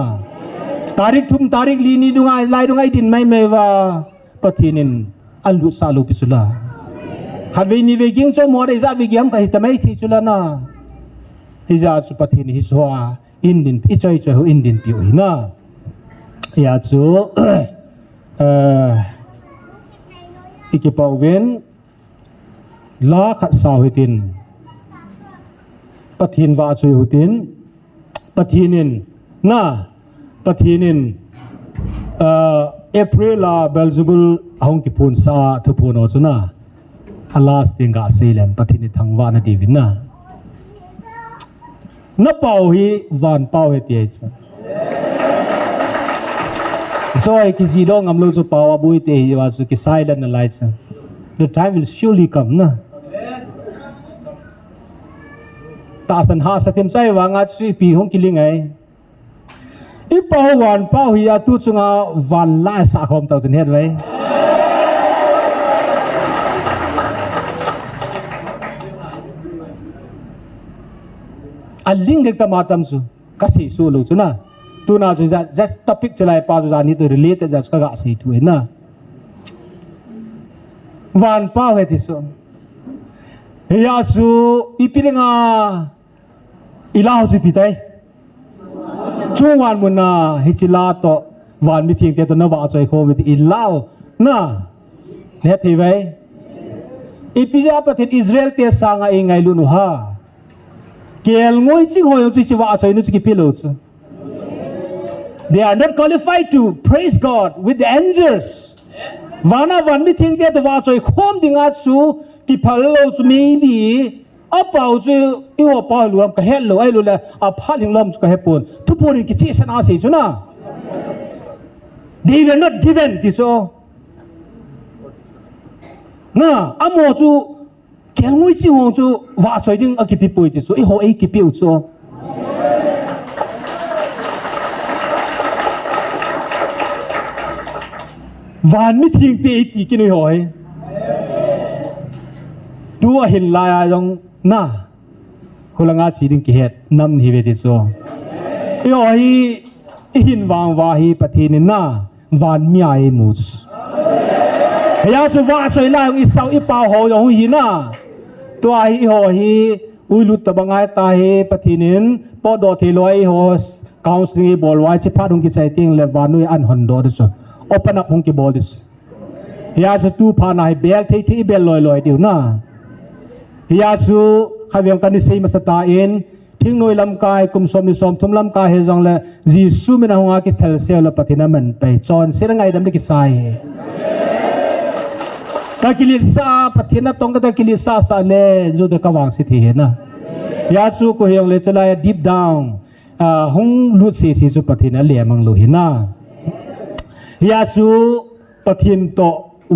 tarik thum tarik li ni dunga lai dunga din mai me wa pathinin an lu sa lu pisula khanve ni ve ging cho mo re za vi giam ka hi tamai thi chula na hi za chu pathin hi chwa indin i choi ho indin pi oi na ya chu ikipau ven la khat sa hitin pathin wa chui hutin pathinin na pathinin April la Belzebul hong ki phun sa thu phun o chuna alas tinga silen pathini thangwa na divin na pau hi van pau he tie cha joy ki zido ngamlo chu pau abui te hi wa chu ki silent na lai cha the time will surely come na ta san ha satim chai wa nga chi pi hong ki lingai i pau wan pau hi a tu chunga van la sa khom tau chen het wei a ling dek ta matam su kasi su lo chuna tu na chu just topic chalai pa ju ni to relate ja ka ga si tu na van pau he ti so ya chu ipiringa ilau si pitai chuwan mun na hichila to wan mi thing te to na wa choi kho with ilau na le thi vai ipija pathin Israel te sanga e ngai lu nu ha kel ngoi chi hoyo chi wa choi nu chi pilo chu they are not qualified to praise God with the angels wana wan mi thing te to wa choi khom dinga chu ki phalo chu maybe apa uju iwa pa luam ka hello ai lula apa ling lom ka hepon tu pori ki chi sana se chuna they were not given tiso na amo chu kengui chi hong chu wa choi ding a ki pi poi tiso i ho ai ki pi ucho van mi thing te ti ki noi hoi tu a hin la ya jong na khulanga chi ding ki het nam hi ve ti so i hoi i hin wang wa hi pathin na van mi ai mu ya chu wa choi la i sau i pa ho yo hi na tu ai i ho hi ui lut ta bangai ta he pathinin po do the loi ho counseling bol wai chi pha dong ki chai ting le van noi an hon do de so open up hong ki bol dis ya chu tu pha nai bel thei thei bel loi loi diu na ya chu khawiam kan ni sei ma sata in thing noi lam kai kum som ni som thum lam kai he jong le jisu me na honga ki thel se la pathina man pe chon se ngai dam ki sai ta kilisa pathina tong ka ta kilisa sa le ju de ka wang si thi he na ya chu ko hyong le chala deep down hong lut se si chu pathina le mang lo hi na ya chu pathin to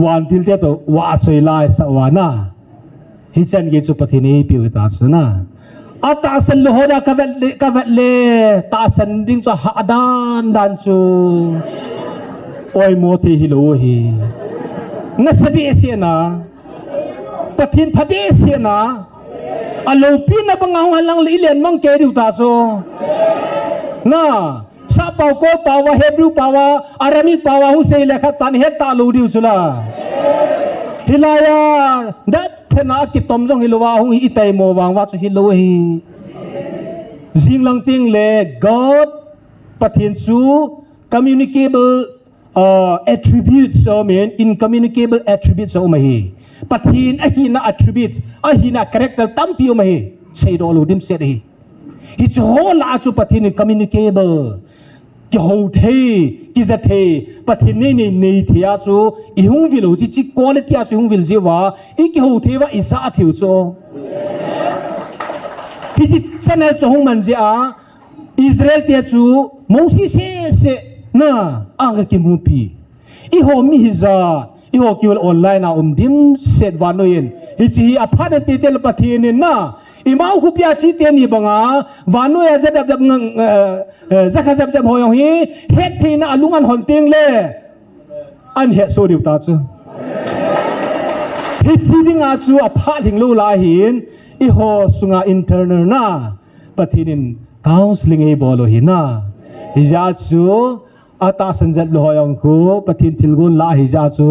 wan til te to wa choi lai sa wa na hi chan ge chu pathini piu ta chna ata san lo hoda ka vet le ta san ding chu ha dan chu oi mo thi hi lo hi na sabi se na pathin phabe se na alo pin na bangau halang li len mang ke riu ta chu na sa pau ko pawa hebrew pawa aramic pawa hu sei lekha chan het ta lu diu chula hilaya dat thena ki tom jong hilowa hu i tai mo wang wa chu hilo hi jinglang ting le god pathin chu communicable attributes so mean incommunicable attributes so ma hi pathin a hi na attribute a hi na character tam pi ma hi sei do lu dim se hi hi chu la chu pathin communicable ki ho the ki za the pathin nei thia chu I hung vil ho chi quality a chu hung vil je wa I ki ho the wa I za thiu chu ki chi channel chu hung man je a Israel te chu mosi se na ang ki mu pi I ho mi za I ho ki online na dim set wa no yin hi chi a phan pe tel pathin na imau khu pia chi te ni banga wanu ya jadap jap zakha jap jap hoyong hi het thina alungan hon ting le an he so diu ta chu hi chi ding a chu a pha thing lo la hin I ho sunga internal na pathinin counseling e bolo hi na hi ja chu ata sanjat lo hoyong khu pathin thilgun la hi ja chu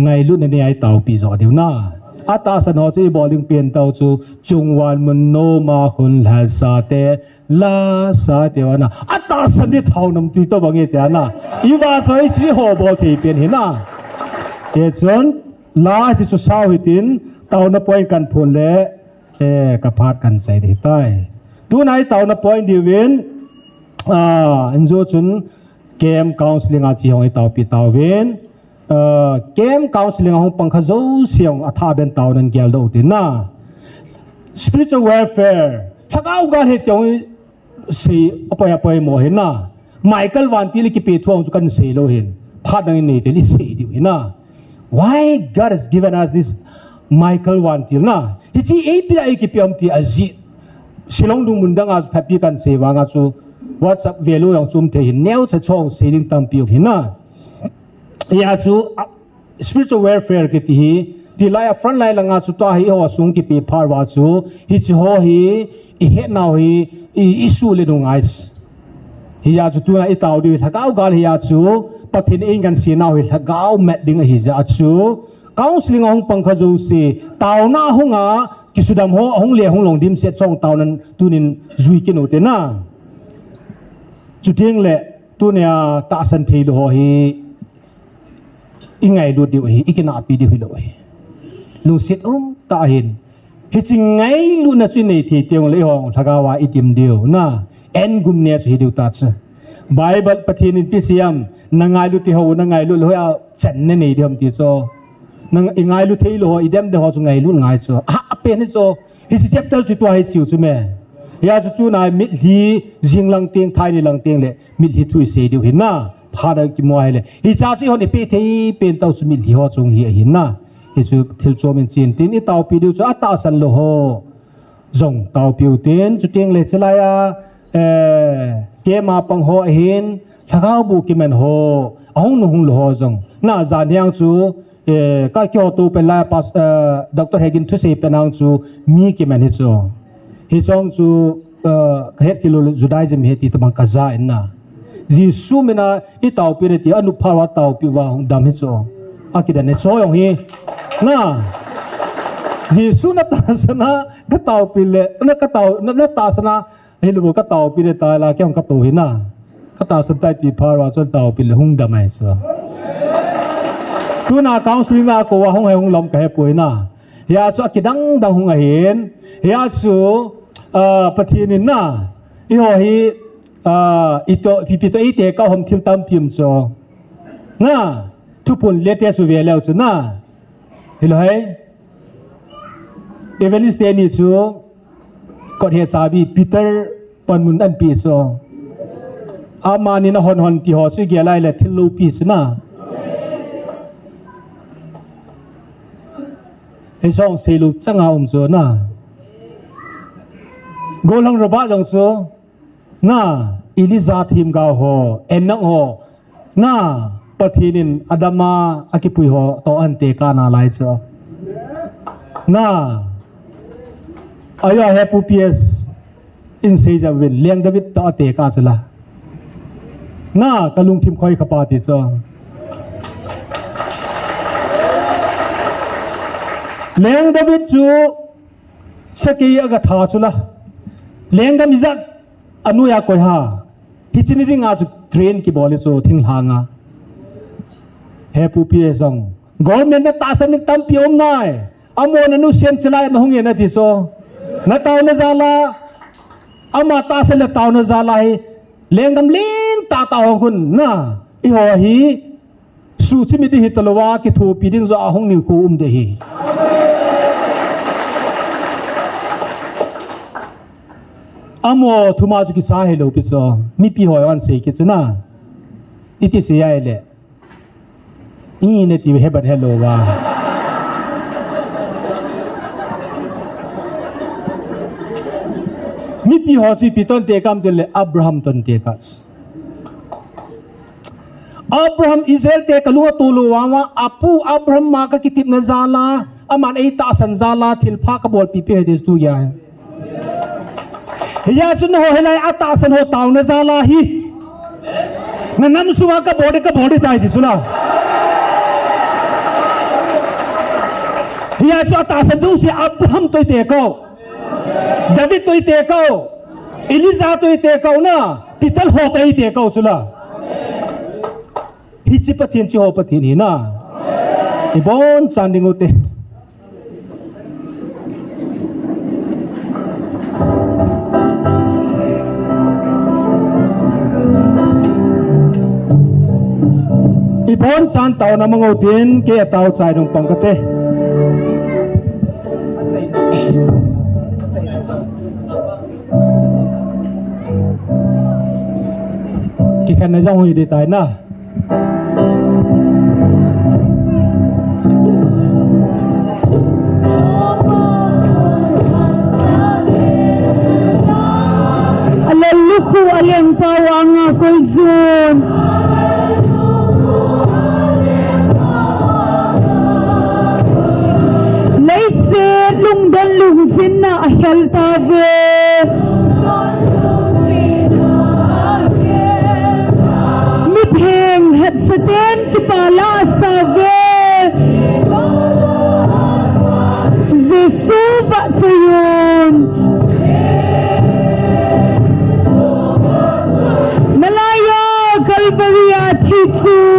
ngai lu ne ne ai tau pi zo diu na ata san ho chi bowling pen tau chu chungwan mun no ma khun la sa te na ata san ni thau nam ti to bangi te na I wa choi chi ho bo thi pen hi na e chon la chi chu sau hitin tau na point kan phun le ka phat kan sai de tai tu nai tau na point di win enjo chun game counseling a chi hoi tau pi tau win game counseling hong pangkha zo siang atha ben taw nan gyal do tin na spiritual warfare thakau ga he tyong si apoy mo hin na Michael wan ti li ki pe thuang chu kan se lo hin phat nang nei te li se di hin na why God has given us this Michael wan ti na hi chi e pi ai ki pi am ti aji silong dung mun dang a phapi kan se wa nga chu WhatsApp value yang chum the hin neu cha chong seling tam pi hin na ya chu spiritual warfare ki ti la front line la nga chu ta hi ho sung ki pi phar wa chu hi chu ho hi I he now hi issue le dong ais hi ya chu tu na I taw di thakau gal hi ya chu pathin ing kan si now hi thakau met ding hi ja chu counseling ong pangkha zo si taw na hunga ki sudam ho hong le hong long dim se chong taw nan tunin zui ki no te na chu ting le tu ne ta san thei lo hi ingai lu diu hi ikina pi diu hi lo hi lu sit ta hin hi ching ngai lu na chu nei thi tiang le hong thagawa itim diu na en gum ne chu hi diu ta cha bible pathin in pisiam nangai lu ti ho nangai lu ho chan ne nei diam ti so nang ingai lu thei lo idem de ho chu ngai lu ngai chu pe ni so hi chapter chu tua hi chiu chu me ya chu na mi li jinglang teng thai ni lang teng le mi hi thui se diu hin na pha da ki mo hai le hi cha chi hon e pe thei pen tau chu mi li ho chung hi hin na hi chu thil chom in chin tin i tau pi diu chu ata san lo ho zong tau piu tin chu teng le chala ya ke ma pang ho hin thagau bu ki men ho ahung nu hung lo ho zong na za nyang chu ka kyo tu pe la pas Dr. Hagin thu se penang chu mi ki men hi so hi chong chu het kilo Judaism he ti tamang kaza in na Jisu mena i tau pi re ti anu phawa tau pi wa hung dam hi so akida ne so yong hi na Jisu na ta sana ka tau pi le na ka tau na ta sana he lu ka tau pi re ta la kyang ka to hi na ka ta san tai ti phawa chon tau pi le hung dam ai so tu na counseling na ko wa hong hai hong lom ka he poi na ya chu akidang dang hung a hen ya chu pathin in na i ho hi ito pipito ite ka hom thil tam pim cho na thu pun lete su ve leo chu na hilo hai evangelist ni chu ko he sabi Peter panmun an pi so amani na hon hon ti ho chu ge lai le thil lu pi chu naไอ้ช่องเซลูจังเอาจ้ะนะโกลังระบาดลงจ้ะนะอิลิซาทีมกาวโฮเอ็นนักโฮนะปะทีนินอดามาอากิปุยโฮตออันเตกานาไลจ้ะนะอายาเฮปูพีเอสอินเซจาวินเลียงดาวิดตอเตกาจ้ะละนะตะลุงทีมคอยขปาติจ้ะเลงดาวิดจูสกีอากาธาจุละเลงดามิจัดอนุญาโกยฮาฮิจินิริงาจุเทรนกีบอลจูทิ้งหางาเฮปูพีเอซองกอลเมนต์ตาสันตัมพิอมนายอโมนนุเซียนชลายนหงเยนะทิโซนาตาวนซาลาอามาตาสันตาวนซาลาเลงดามลินตาตาของคุณนะอีหัวฮีสูชิมิดิฮิตลวากิทูปีดิ้งโซอาหงนิวคูอุมเดฮีอาโมทุมาจุกิสาเฮโลปิโซมีปีหอยวันเสกิจนะอิติเสียเอเลอีเนติเฮบัดเฮโลวามีปีหอยจุปีต้นเตกัมเดเลอับราฮัมต้นเตกัสอับราฮัมอิสราเอลเตกะลุตูลูวาวาอปูอับราฮัมมาก็กิติบนะซาลาอามันไอตาสันซาลาทิลพากบอลปีเปเดสตูยาya chun ho helai ata san ho taw na zala hi na nam suwa ka body tai di sula ya chu ata san ju si Abraham toi te ko David toi te ko Eliza toi te ko na tital ho tai te ko sula hi chi pathin chi ho pathin hi na ibon chanding ote ibon chan taw na mga utin kaya taw chay ng pangkate kikan na dyan huy di tayo na alaluku aleng pawang ako zon lung dan lung sin na ahel tave mit hem het saten ki pala save Jesu ba chayon malaya kalbariya chichu